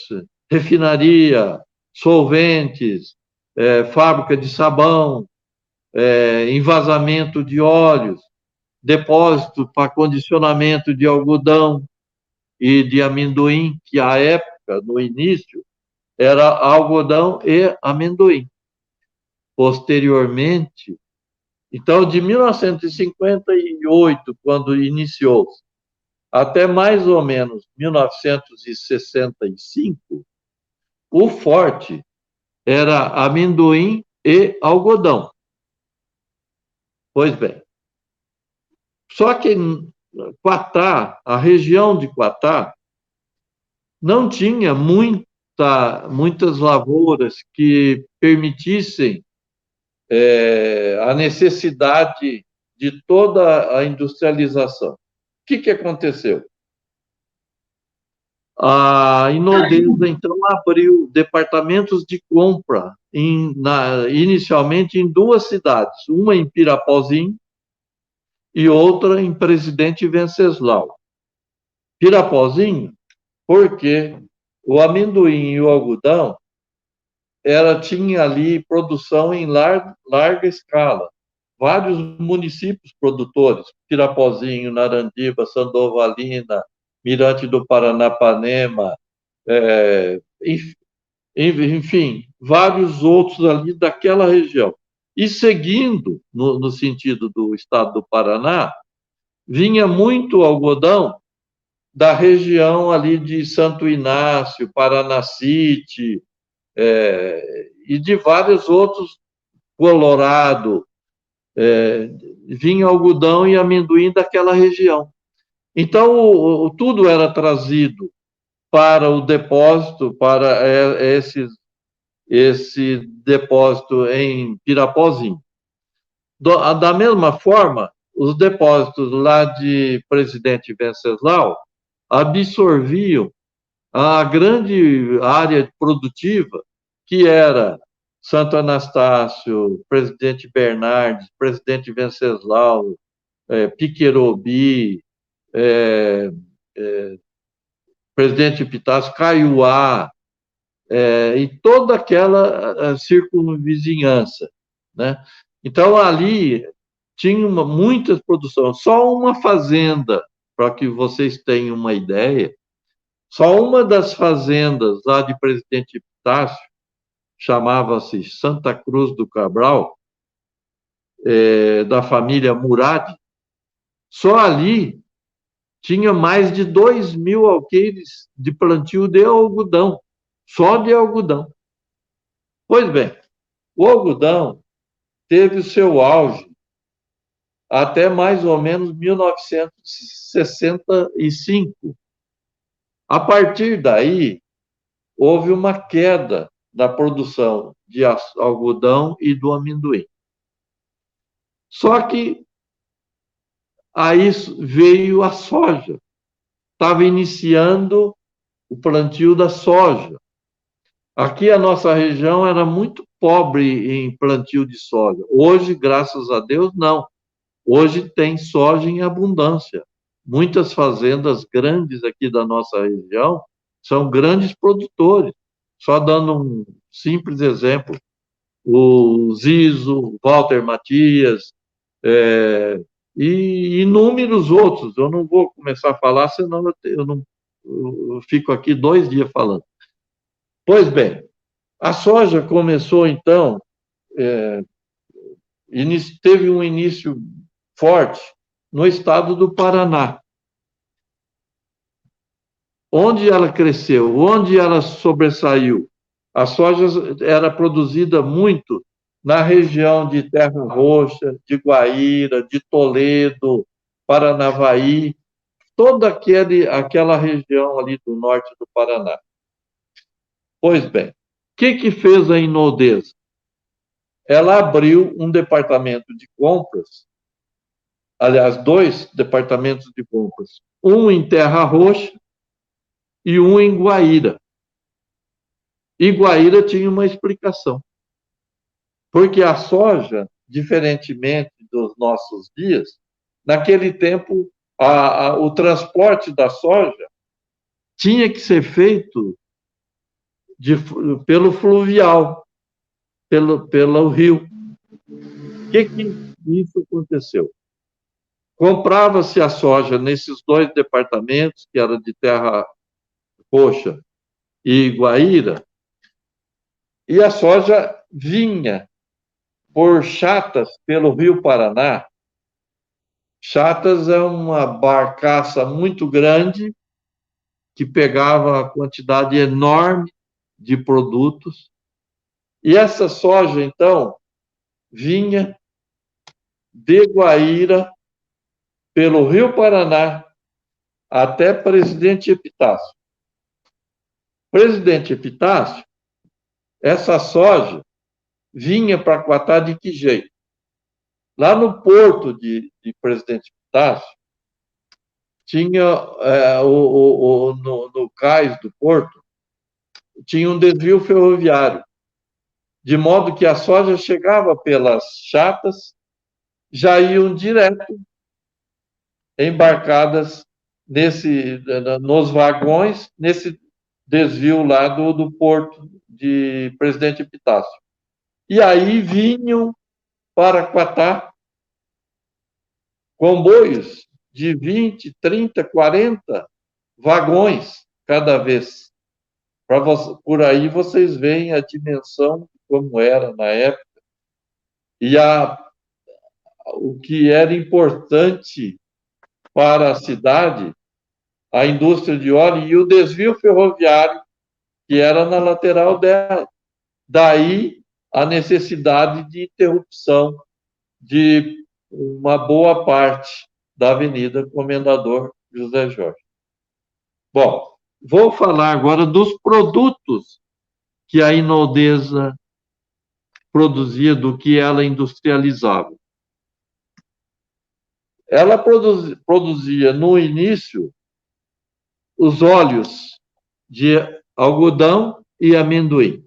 S2: refinaria, solventes, fábrica de sabão, envasamento de óleos, depósito para condicionamento de algodão e de amendoim, que à época, no início, era algodão e amendoim. Posteriormente, então, de 1958, quando iniciou, até mais ou menos 1965, o forte era amendoim e algodão. Pois bem, só que Quatá, a região de Quatá, não tinha muitas lavouras que permitissem a necessidade de toda a industrialização. O que aconteceu? A Inodesa, então, abriu departamentos de compra, inicialmente em duas cidades, uma em Pirapozinho e outra em Presidente Venceslau. Pirapozinho, porque o amendoim e o algodão tinha ali produção em larga escala. Vários municípios produtores, Pirapozinho, Narandiba, Sandovalina, Mirante do Paranapanema, enfim, vários outros ali daquela região. E seguindo, no sentido do estado do Paraná, vinha muito algodão da região ali de Santo Inácio, Paranacite, e de vários outros, Colorado, vinha algodão e amendoim daquela região. Então, tudo era trazido para o depósito, para esse depósito em Pirapozinho. Da mesma forma, os depósitos lá de Presidente Venceslau absorviam a grande área produtiva que era Santo Anastácio, Presidente Bernardes, Presidente Venceslau, Piquerobi, Presidente Epitácio, Caiuá, e toda aquela circunvizinhança, né? Então, ali tinha muitas produções. Só uma fazenda, para que vocês tenham uma ideia, só uma das fazendas lá de Presidente Epitácio, chamava-se Santa Cruz do Cabral, da família Murad, só ali tinha mais de 2.000 alqueires de plantio de algodão, só de algodão. Pois bem, o algodão teve o seu auge até mais ou menos 1965. A partir daí, houve uma queda da produção de algodão e do amendoim. Só que aí veio a soja. Estava iniciando o plantio da soja. Aqui a nossa região era muito pobre em plantio de soja. Hoje, graças a Deus, não. Hoje tem soja em abundância. Muitas fazendas grandes aqui da nossa região são grandes produtores. Só dando um simples exemplo, o Zizo, Walter Matias, e inúmeros outros. Eu não vou começar a falar, senão eu fico aqui 2 dias falando. Pois bem, a soja começou, então, teve um início forte no estado do Paraná. Onde ela cresceu, onde ela sobressaiu? A soja era produzida muito na região de Terra Roxa, de Guaíra, de Toledo, Paranavaí, toda aquela região ali do norte do Paraná. Pois bem, o que fez a Inodesa? Ela abriu um departamento de compras, aliás, 2 departamentos de compras, um em Terra Roxa e um em Guaíra. E Guaíra tinha uma explicação. Porque a soja, diferentemente dos nossos dias, naquele tempo, o transporte da soja tinha que ser feito pelo fluvial, pelo rio. O que isso aconteceu? Comprava-se a soja nesses dois departamentos, que era de Terra Roxa e Guaíra, e a soja vinha por Chatas, pelo Rio Paraná. Chatas é uma barcaça muito grande que pegava uma quantidade enorme de produtos. E essa soja, então, vinha de Guaíra, pelo Rio Paraná, até Presidente Epitácio. Presidente Epitácio, essa soja vinha para Quatá de que jeito? Lá no porto de Presidente Epitácio, tinha, no cais do porto, tinha um desvio ferroviário, de modo que a soja chegava pelas chatas, já iam direto embarcadas nos vagões, nesse desvio lá do porto de Presidente Epitácio. E aí vinham para Quatá comboios de 20, 30, 40 vagões cada vez. Por aí vocês veem a dimensão como era na época e o que era importante para a cidade, a indústria de óleo e o desvio ferroviário que era na lateral dela. Daí a necessidade de interrupção de uma boa parte da Avenida Comendador José Jorge. Bom, vou falar agora dos produtos que a Inodesa produzia, do que ela industrializava. Ela produzia, no início, os óleos de algodão e amendoim.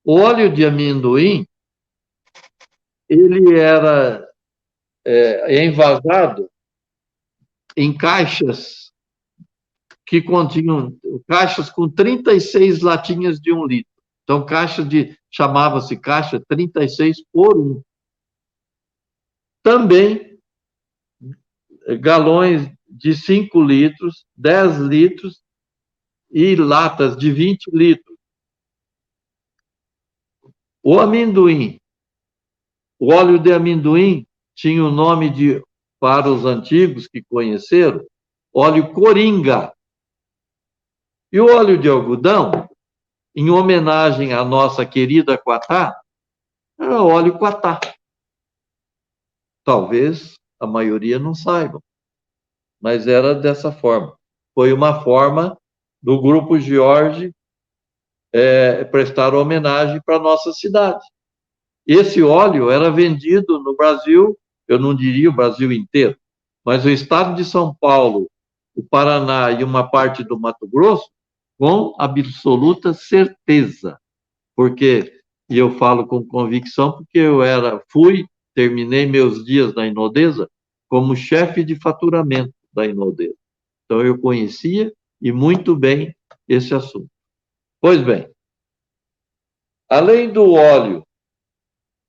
S2: O óleo de amendoim, ele era envasado em caixas que continham caixas com 36 latinhas de 1 litro. Então, chamava-se caixa 36 por 1. Também galões de 5 litros, 10 litros e latas de 20 litros. O amendoim, o óleo de amendoim tinha o nome para os antigos que conheceram, óleo coringa. E o óleo de algodão, em homenagem à nossa querida Quatá, era óleo Quatá. Talvez a maioria não saiba, mas era dessa forma. Foi uma forma do Grupo Jorge prestar homenagem para a nossa cidade. Esse óleo era vendido no Brasil, eu não diria o Brasil inteiro, mas o estado de São Paulo, o Paraná e uma parte do Mato Grosso, com absoluta certeza. E eu falo com convicção, porque terminei meus dias na Inodesa como chefe de faturamento da Inodesa. Então, eu conhecia e muito bem esse assunto. Pois bem, além do óleo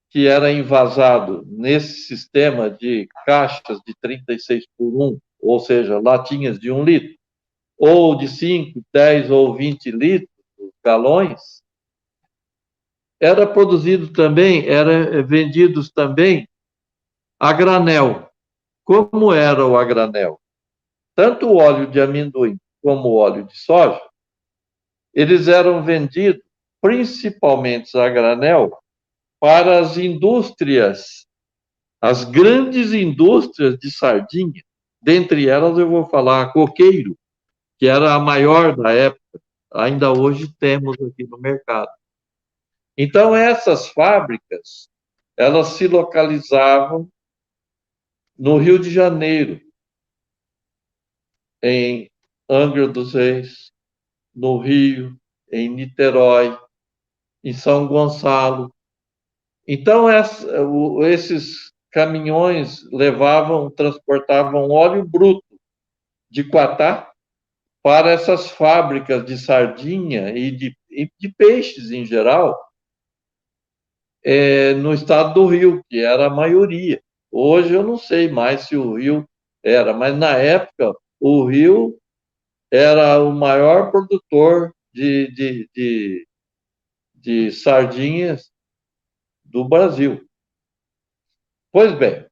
S2: que era envasado nesse sistema de caixas de 36 por 1, ou seja, latinhas de 1 litro, ou de 5, 10 ou 20 litros, galões, era vendidos também a granel. Como era o a granel? Tanto o óleo de amendoim como o óleo de soja, eles eram vendidos principalmente a granel para as indústrias, as grandes indústrias de sardinha. Dentre elas eu vou falar a Coqueiro, que era a maior da época, ainda hoje temos aqui no mercado. Então, essas fábricas, elas se localizavam no Rio de Janeiro, em Angra dos Reis, no Rio, em Niterói, em São Gonçalo. Então, esses caminhões transportavam óleo bruto de Quatá para essas fábricas de sardinha e de peixes em geral, no estado do Rio, que era a maioria. Hoje eu não sei mais se o Rio era, mas na época o Rio era o maior produtor de sardinhas do Brasil. Pois bem,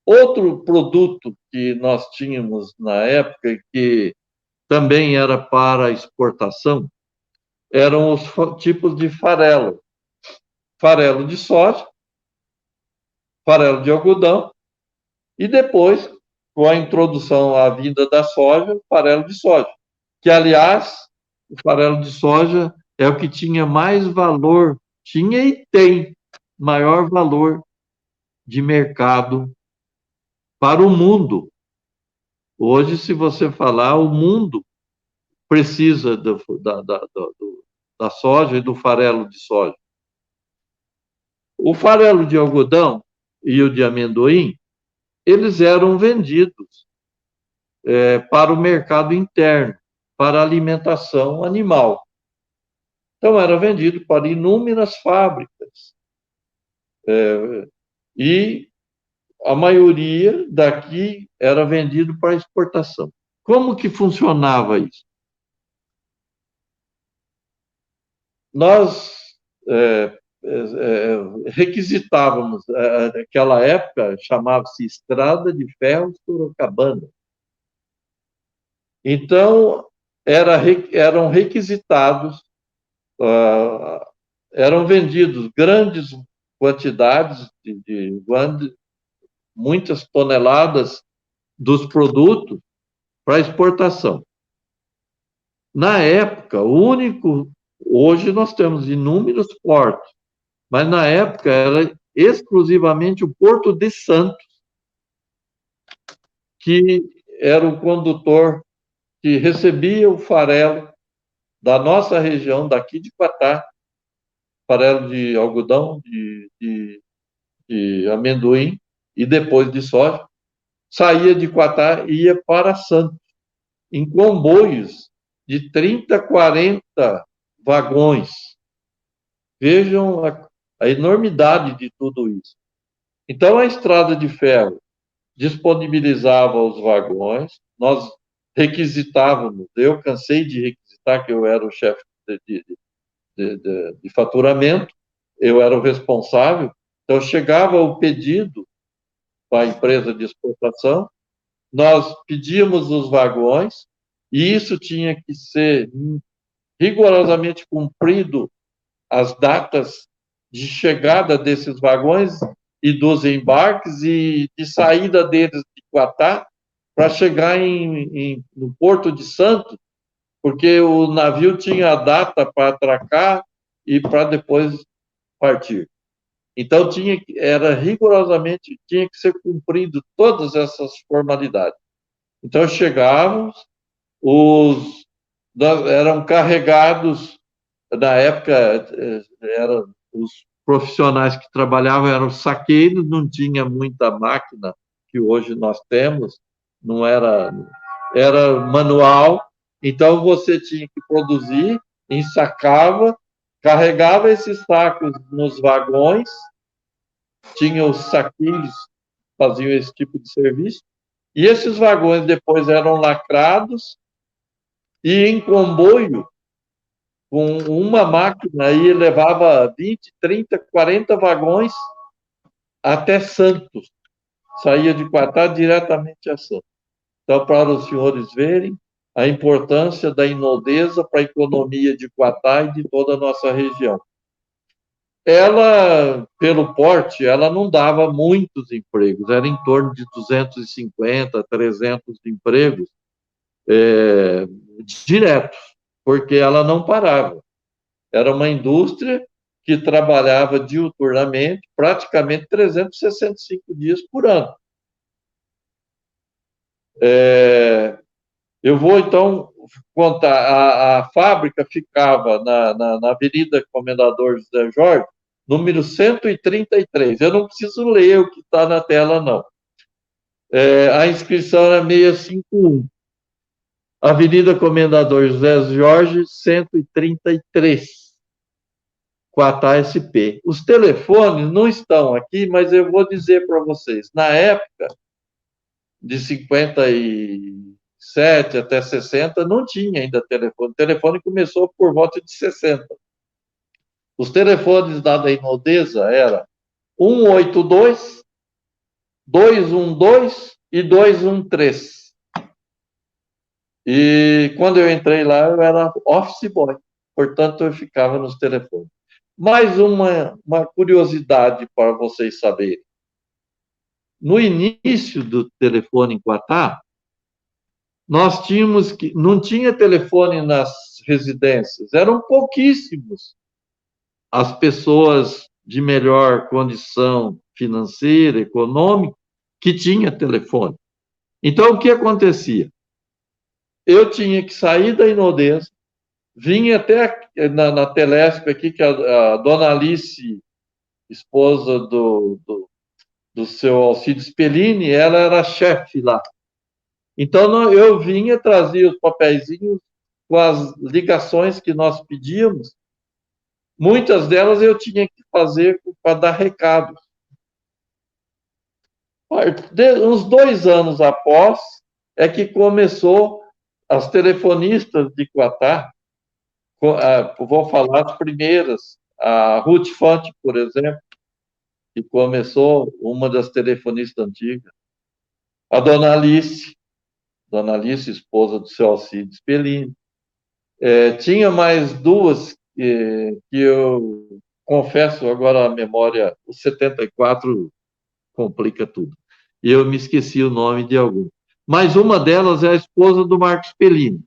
S2: outro produto que nós tínhamos na época, que também era para exportação, eram os tipos de farelo. Farelo de soja, farelo de algodão, e depois, com a introdução à vinda da soja, farelo de soja. Que, aliás, o farelo de soja é o que tinha mais valor, tinha e tem maior valor de mercado para o mundo. Hoje, se você falar, o mundo precisa da soja e do farelo de soja. O farelo de algodão e o de amendoim, eles eram vendidos para o mercado interno, para alimentação animal. Então, era vendido para inúmeras fábricas. E a maioria daqui era vendido para exportação. Como que funcionava isso? Nós requisitávamos, naquela época, chamava-se Estrada de Ferro Sorocabana. Então, eram requisitados, eram vendidos grandes quantidades, muitas toneladas dos produtos para exportação. Na época, hoje nós temos inúmeros portos, mas na época era exclusivamente o Porto de Santos, que era o condutor que recebia o farelo da nossa região, daqui de Quatá, farelo de algodão, de amendoim e depois de soja, saía de Quatá e ia para Santos, em comboios de 30, 40 vagões. Vejam a enormidade de tudo isso. Então, a estrada de ferro disponibilizava os vagões, nós requisitávamos, eu cansei de requisitar, que eu era o chefe de faturamento, eu era o responsável, então chegava o pedido para a empresa de exportação, nós pedíamos os vagões, e isso tinha que ser rigorosamente cumprido, as datas de chegada desses vagões e dos embarques e de saída deles de Quatá para chegar no Porto de Santos, porque o navio tinha a data para atracar e para depois partir. Então, rigorosamente, tinha que ser cumprido todas essas formalidades. Então, chegávamos, eram carregados, na época, os profissionais que trabalhavam eram saqueiros, não tinha muita máquina que hoje nós temos, não era manual, então você tinha que produzir, ensacava, carregava esses sacos nos vagões, tinha os saqueiros que faziam esse tipo de serviço, e esses vagões depois eram lacrados e em comboio, com uma máquina, aí levava 20, 30, 40 vagões até Santos. Saía de Quatá diretamente a Santos. Então, para os senhores verem a importância da Inodesa para a economia de Quatá e de toda a nossa região. Ela, pelo porte, ela não dava muitos empregos, era em torno de 250, 300 empregos diretos, porque ela não parava. Era uma indústria que trabalhava diuturnamente, praticamente 365 dias por ano. Eu vou, então, contar. A fábrica ficava na Avenida Comendador José Jorge, número 133. Eu não preciso ler o que está na tela, não. A inscrição era 651. Avenida Comendador José Jorge, 133, Quatá SP. Os telefones não estão aqui, mas eu vou dizer para vocês. Na época, de 57 até 60, não tinha ainda telefone. O telefone começou por volta de 60. Os telefones da Inodesa eram 182, 212 e 213. E quando eu entrei lá, eu era office boy, portanto, eu ficava nos telefones. Mais uma curiosidade para vocês saberem. No início do telefone em Quatá, nós tínhamos que. Não tinha telefone nas residências, eram pouquíssimos as pessoas de melhor condição financeira, econômica, que tinha telefone. Então, o que acontecia? Eu tinha que sair da Inodesa, vinha até na Telesp aqui, que a dona Alice, esposa do seu Alcides Spellini, ela era chefe lá. Então, eu vinha, trazia os papeizinhos com as ligações que nós pedíamos. Muitas delas eu tinha que fazer para dar recados. Uns 2 anos após, é que começou as telefonistas de Quatá, vou falar as primeiras, a Ruth Fante, por exemplo, que começou, uma das telefonistas antigas, a Dona Alice, esposa do seu Alcides Spellini. Tinha mais duas que eu confesso agora a memória, o 74 complica tudo. E eu me esqueci o nome de algum. Mas uma delas é a esposa do Marcos Spellini.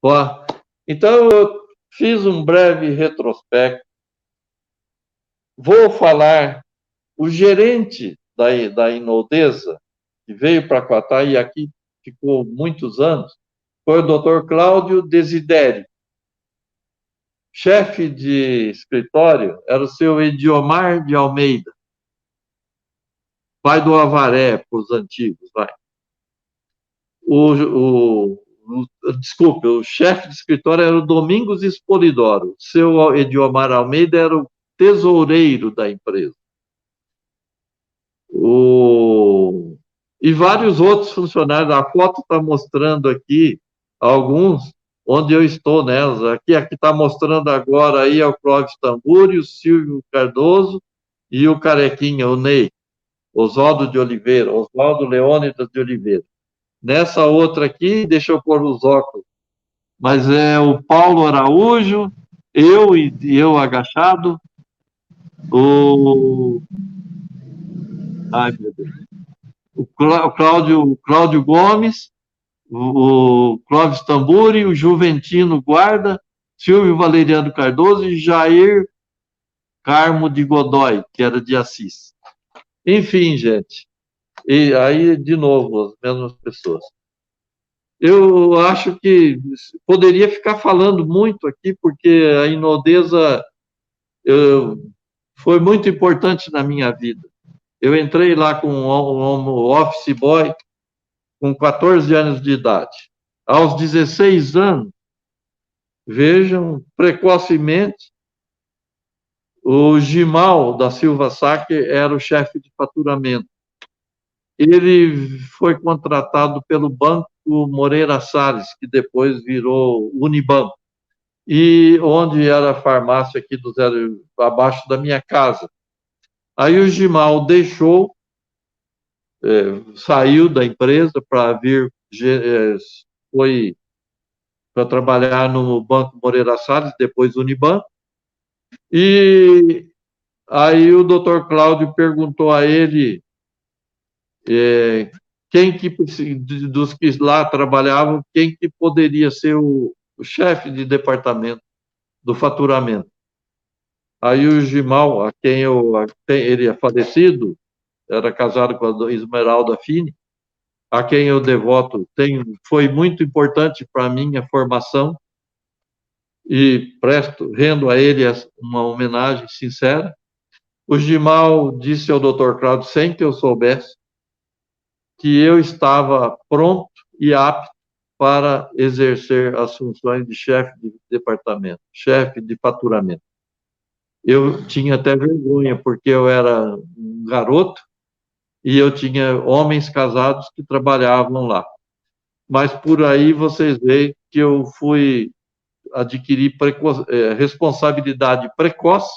S2: Ó, então, eu fiz um breve retrospecto. Vou falar, o gerente da Inodesa, que veio para Quatá e aqui ficou muitos anos, foi o Dr. Cláudio Desideri. Chefe de escritório era o seu Ediomar de Almeida, pai do Avaré, para os antigos, vai. Desculpe, o chefe de escritório era o Domingos Espolidoro. Seu Ediomar Almeida era o tesoureiro da empresa. E vários outros funcionários. A foto está mostrando aqui alguns onde eu estou nelas. Aqui está mostrando agora aí é o Clóvis Tamburi, o Silvio Cardoso e o Carequinha, o Ney, Oswaldo Leônidas de Oliveira. Nessa outra aqui, deixa eu pôr os óculos, mas é o Paulo Araújo, eu agachado, ai, meu Deus, o Cláudio Gomes, o Clóvis Tamburi, o Juventino Guarda, Silvio Valeriano Cardoso e Jair Carmo de Godoy, que era de Assis. Enfim, gente, e aí, de novo, as mesmas pessoas. Eu acho que poderia ficar falando muito aqui, porque a Inodesa foi muito importante na minha vida. Eu entrei lá com um office boy com 14 anos de idade. Aos 16 anos, vejam, precocemente, o Gimal da Silva Saque era o chefe de faturamento. Ele foi contratado pelo Banco Moreira Salles, que depois virou Unibanco, e onde era a farmácia aqui do zero, abaixo da minha casa. Aí o Gimal deixou, saiu da empresa para vir, foi para trabalhar no Banco Moreira Salles, depois Unibanco, e aí o doutor Cláudio perguntou a ele quem que, dos que lá trabalhavam, quem que poderia ser o chefe de departamento do faturamento. Aí o Gimal, ele é falecido, era casado com a Esmeralda Fini, a quem eu devoto, foi muito importante para a minha formação. e rendo a ele uma homenagem sincera. O Gimal disse ao Dr. Cláudio, sem que eu soubesse, que eu estava pronto e apto para exercer as funções de chefe de departamento, chefe de faturamento. Eu tinha até vergonha, porque eu era um garoto e eu tinha homens casados que trabalhavam lá. Mas por aí vocês veem que eu fui adquirir responsabilidade precoce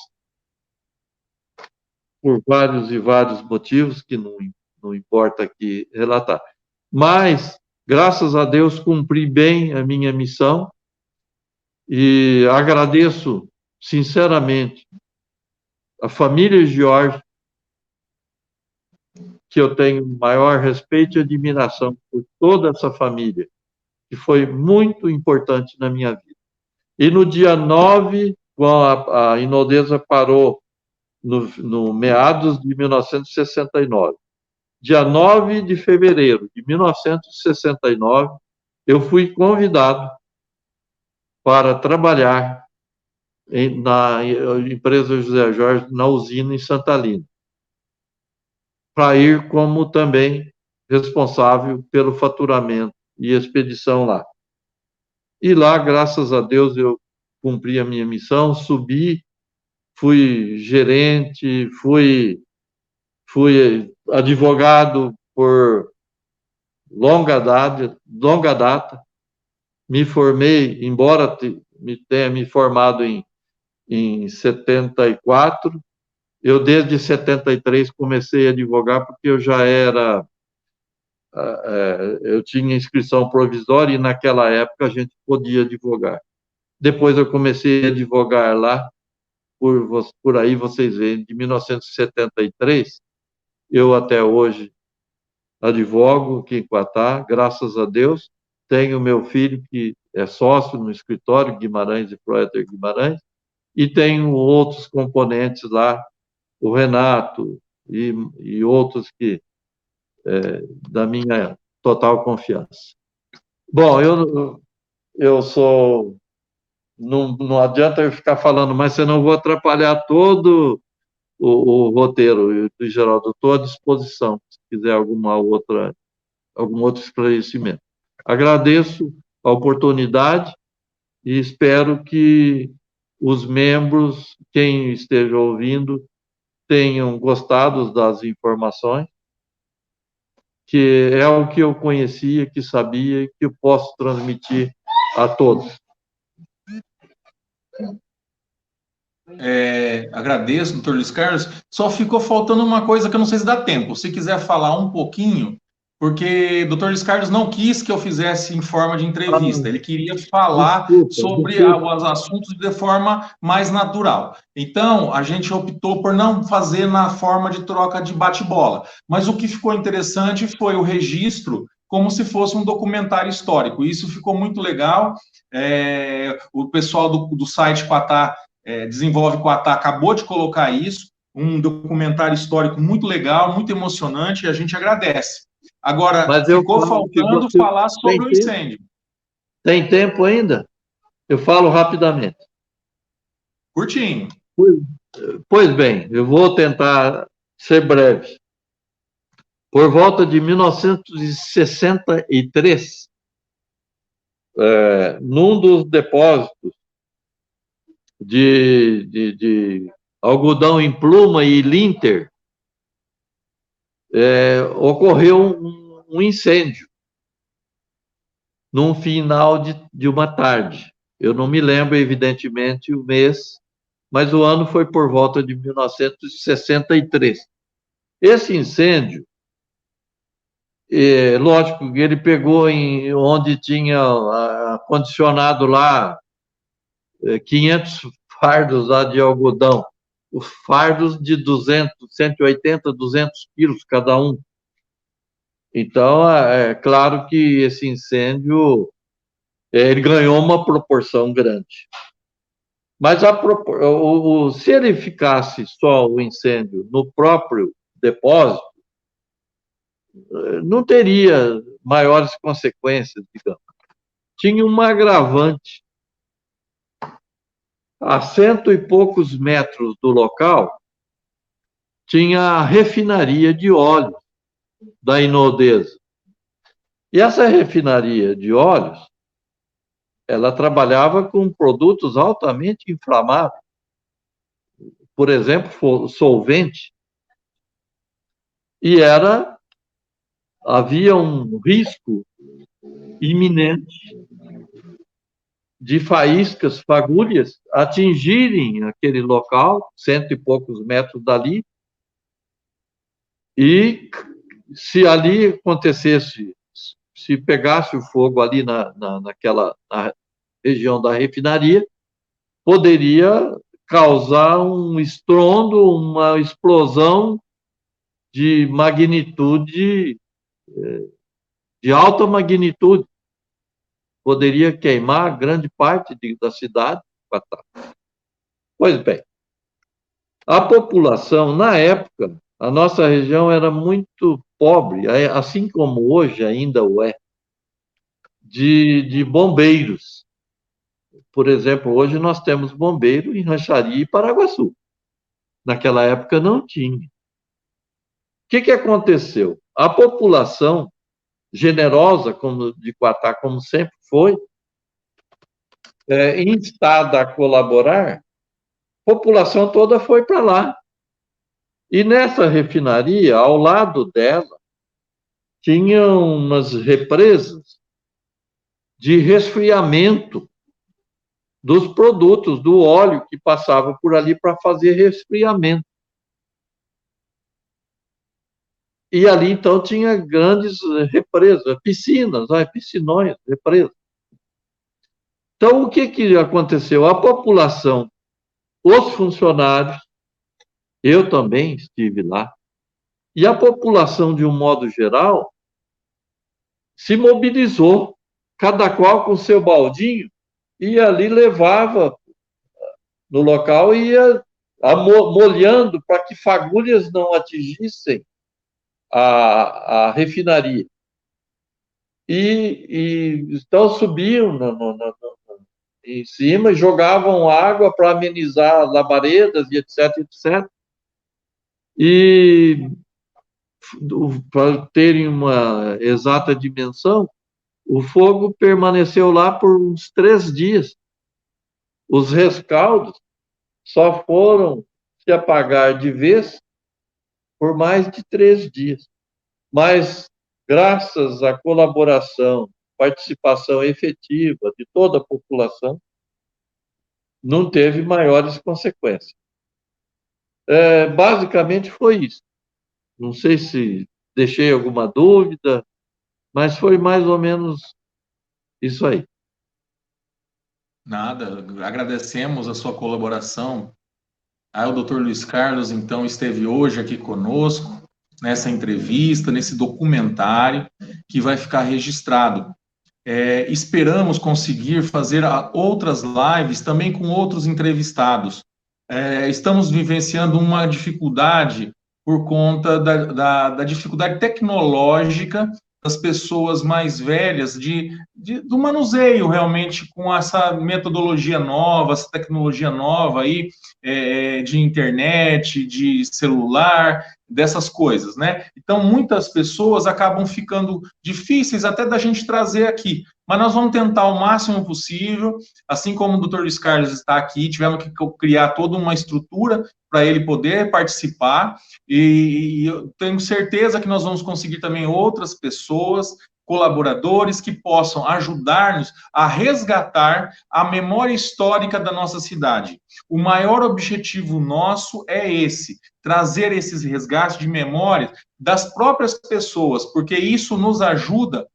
S2: por vários e vários motivos que não importa aqui relatar. Mas, graças a Deus, cumpri bem a minha missão e agradeço sinceramente a família Jorge, que eu tenho maior respeito e admiração por toda essa família, que foi muito importante na minha vida. E no dia 9, quando a Inodesa parou no meados de 1969, dia 9 de fevereiro de 1969, eu fui convidado para trabalhar na empresa José Jorge, na usina em Santa Lina, para ir como também responsável pelo faturamento e expedição lá. E lá, graças a Deus, eu cumpri a minha missão, subi, fui gerente, fui advogado por longa data, me formei, embora tenha me formado em 74, eu desde 73 comecei a advogar porque eu já era, eu tinha inscrição provisória e naquela época a gente podia advogar. Depois eu comecei a advogar lá, por aí vocês veem, de 1973, eu até hoje advogo aqui em Quatá, graças a Deus. Tenho meu filho que é sócio no escritório Guimarães e Proeter Guimarães, e tenho outros componentes lá, o Renato e outros que da minha total confiança. Bom, eu sou. Não adianta eu ficar falando, mas senão eu vou atrapalhar todo o roteiro. Eu, Geraldo, estou à disposição, se quiser algum outro esclarecimento. Agradeço a oportunidade e espero que os membros, quem esteja ouvindo, tenham gostado das informações, que é o que eu conhecia, que sabia e que eu posso transmitir a todos.
S1: Agradeço, doutor Luiz Carlos. Só ficou faltando uma coisa que eu não sei se dá tempo. Se quiser falar um pouquinho, porque o doutor Luiz Carlos não quis que eu fizesse em forma de entrevista. Ele queria falar sobre os assuntos de forma mais natural. Então, a gente optou por não fazer na forma de troca de bate-bola. Mas o que ficou interessante foi o registro como se fosse um documentário histórico. Isso ficou muito legal. O pessoal do site Quatá Desenvolve Quatá acabou de colocar isso, um documentário histórico muito legal, muito emocionante, e a gente agradece. Agora, ficou faltando falar sobre o incêndio.
S2: Tem tempo ainda? Eu falo rapidamente.
S1: Curtinho.
S2: Pois bem, eu vou tentar ser breve. Por volta de 1963, num dos depósitos de algodão em pluma e linter, ocorreu um incêndio num final de uma tarde. Eu não me lembro, evidentemente, o mês, mas o ano foi por volta de 1963. Esse incêndio, lógico, ele pegou onde tinha acondicionado lá 500 fardos lá de algodão, os fardos de 200, 180, 200 quilos cada um. Então, é claro que esse incêndio ele ganhou uma proporção grande. Mas se ele ficasse só o incêndio no próprio depósito, não teria maiores consequências, digamos. Tinha uma agravante a 100 e poucos metros do local, tinha a refinaria de óleo da Inodesa. E essa refinaria de óleos, ela trabalhava com produtos altamente inflamáveis, por exemplo, solvente, e havia um risco iminente de faíscas, fagulhas, atingirem aquele local, 100 e poucos metros dali, e se ali acontecesse, se pegasse o fogo ali na região da refinaria, poderia causar um estrondo, uma explosão de magnitude, de alta magnitude. Poderia queimar grande parte da cidade. Pois bem, a população, na época, a nossa região era muito pobre, assim como hoje ainda o é, de bombeiros. Por exemplo, hoje nós temos bombeiro em Rancharia e Paraguaçu. Naquela época não tinha. O que aconteceu? A população generosa, como de Quatá, como sempre foi, instada a colaborar, a população toda foi para lá. E nessa refinaria, ao lado dela, tinham umas represas de resfriamento dos produtos, do óleo que passava por ali para fazer resfriamento. E ali, então, tinha grandes represas, piscinas, piscinões, represas. Então, o que aconteceu? A população, os funcionários, eu também estive lá, e a população, de um modo geral, se mobilizou, cada qual com seu baldinho, e ali levava no local e ia molhando para que fagulhas não atingissem a refinaria. Então subiam em cima, jogavam água para amenizar labaredas e etc, etc. E para terem uma exata dimensão, o fogo permaneceu lá por uns 3 dias. Os rescaldos só foram se apagar de vez por mais de 3 dias. Mas, graças à colaboração, participação efetiva de toda a população, não teve maiores consequências. Basicamente foi isso. Não sei se deixei alguma dúvida, mas foi mais ou menos isso aí.
S1: Nada, agradecemos a sua colaboração. O Dr. Luiz Carlos, então, esteve hoje aqui conosco, nessa entrevista, nesse documentário, que vai ficar registrado. Esperamos conseguir fazer outras lives também com outros entrevistados. Estamos vivenciando uma dificuldade por conta da dificuldade tecnológica das pessoas mais velhas, do manuseio realmente com essa metodologia nova, essa tecnologia nova aí, de internet, de celular, dessas coisas, né? Então, muitas pessoas acabam ficando difíceis até da gente trazer aqui, mas nós vamos tentar o máximo possível, assim como o Dr. Luiz Carlos está aqui, tivemos que criar toda uma estrutura para ele poder participar, e eu tenho certeza que nós vamos conseguir também outras pessoas, colaboradores que possam ajudar-nos a resgatar a memória histórica da nossa cidade. O maior objetivo nosso é esse, trazer esses resgates de memória das próprias pessoas, porque isso nos ajuda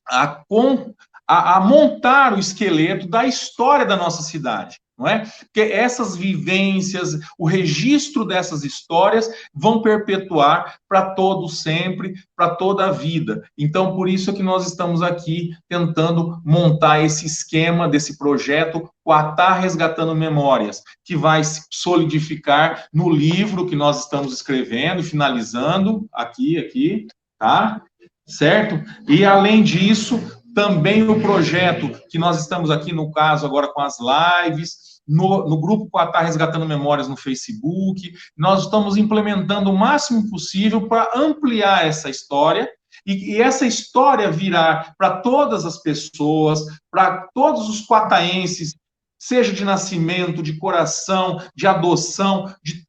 S1: a montar o esqueleto da história da nossa cidade, não é? Porque essas vivências, o registro dessas histórias vão perpetuar para todo sempre, para toda a vida. Então, por isso é que nós estamos aqui tentando montar esse esquema desse projeto Quatá Resgatando Memórias, que vai se solidificar no livro que nós estamos escrevendo, finalizando aqui, tá? Certo? E, além disso, também o projeto que nós estamos aqui, no caso, agora com as lives, no grupo Quatá Resgatando Memórias no Facebook. Nós estamos implementando o máximo possível para ampliar essa história e essa história virar para todas as pessoas, para todos os quataenses, seja de nascimento, de coração, de adoção, de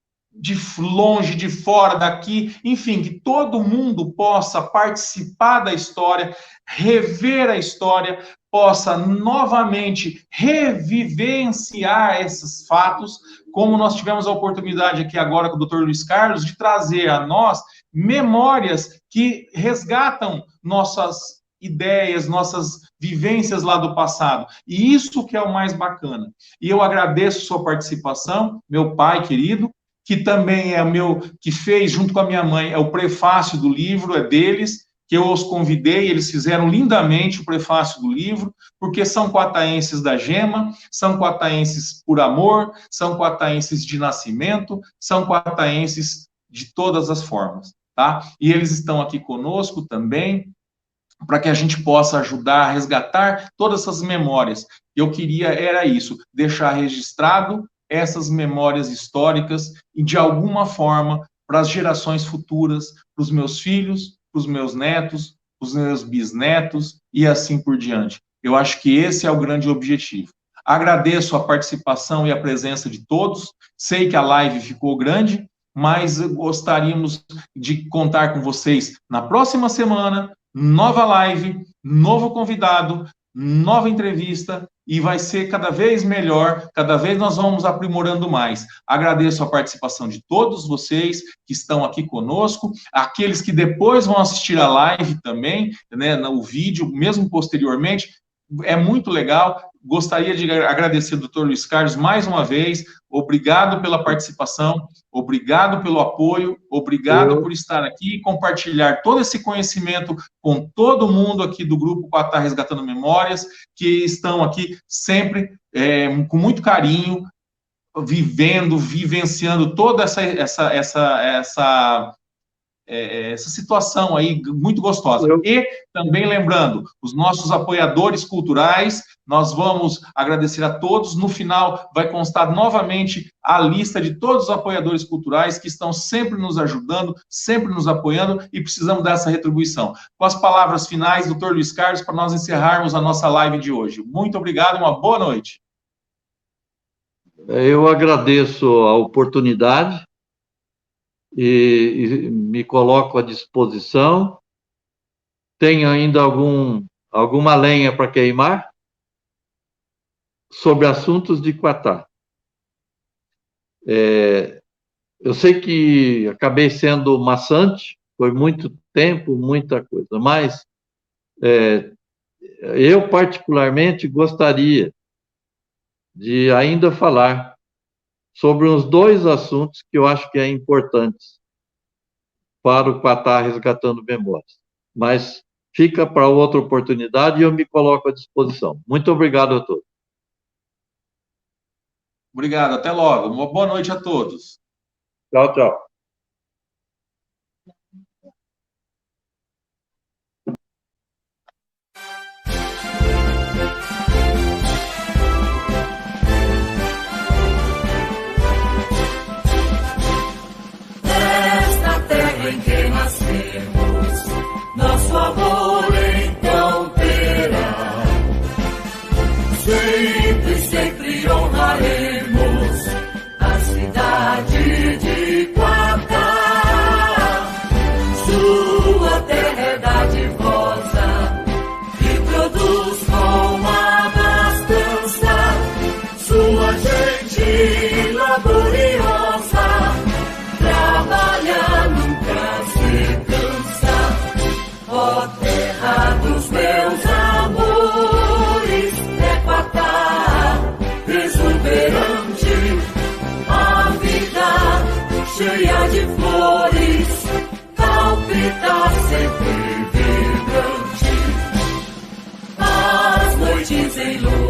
S1: longe, de fora, daqui, enfim, que todo mundo possa participar da história, rever a história, possa novamente revivenciar esses fatos, como nós tivemos a oportunidade aqui agora com o Dr. Luiz Carlos, de trazer a nós memórias que resgatam nossas ideias, nossas vivências lá do passado. E isso que é o mais bacana. E eu agradeço sua participação, meu pai querido, que também é que fez, junto com a minha mãe, é o prefácio do livro, é deles, que eu os convidei, eles fizeram lindamente o prefácio do livro, porque são quataenses da gema, são quataenses por amor, são quataenses de nascimento, são quataenses de todas as formas, tá? E eles estão aqui conosco também, para que a gente possa ajudar a resgatar todas essas memórias. Eu queria, era isso, deixar registrado essas memórias históricas e, de alguma forma, para as gerações futuras, para os meus filhos, para os meus netos, para os meus bisnetos e assim por diante. Eu acho que esse é o grande objetivo. Agradeço a participação e a presença de todos. Sei que a live ficou grande, mas gostaríamos de contar com vocês na próxima semana, nova live, novo convidado, nova entrevista, e vai ser cada vez melhor, cada vez nós vamos aprimorando mais. Agradeço a participação de todos vocês que estão aqui conosco, aqueles que depois vão assistir a live também, né, no vídeo, mesmo posteriormente, é muito legal. Gostaria de agradecer ao Dr. Luiz Carlos mais uma vez, obrigado pela participação, obrigado pelo apoio, obrigado por estar aqui e compartilhar todo esse conhecimento com todo mundo aqui do grupo Quatá Resgatando Memórias, que estão aqui sempre com muito carinho, vivenciando toda essa situação aí muito gostosa. E também lembrando, os nossos apoiadores culturais, nós vamos agradecer a todos. No final vai constar novamente a lista de todos os apoiadores culturais que estão sempre nos ajudando, sempre nos apoiando, e precisamos dessa retribuição. Com as palavras finais, Dr. Luiz Carlos, para nós encerrarmos a nossa live de hoje. Muito obrigado, uma boa noite.
S2: Eu agradeço a oportunidade e me coloco à disposição. Tenho ainda alguma lenha para queimar sobre assuntos de Quatá. Eu sei que acabei sendo maçante, foi muito tempo, muita coisa, mas eu particularmente gostaria de ainda falar sobre uns 2 assuntos que eu acho que é importantes para o Quatá Resgatando Memórias. Mas fica para outra oportunidade e eu me coloco à disposição. Muito obrigado a todos.
S1: Obrigado, até logo. Uma boa noite a todos.
S2: Tchau, tchau.
S3: Em que nascemos, nosso amor então terá. Sempre, sempre honraremos a cidade de Quatá. Sua terra é dadivosa e produz com abastança. Sua gente laboriosa trabalha nunca se cansa. Ó terra dos meus amores, é Quatá exuberante, a vida cheia de flores palpita sempre vibrante. As noites em luz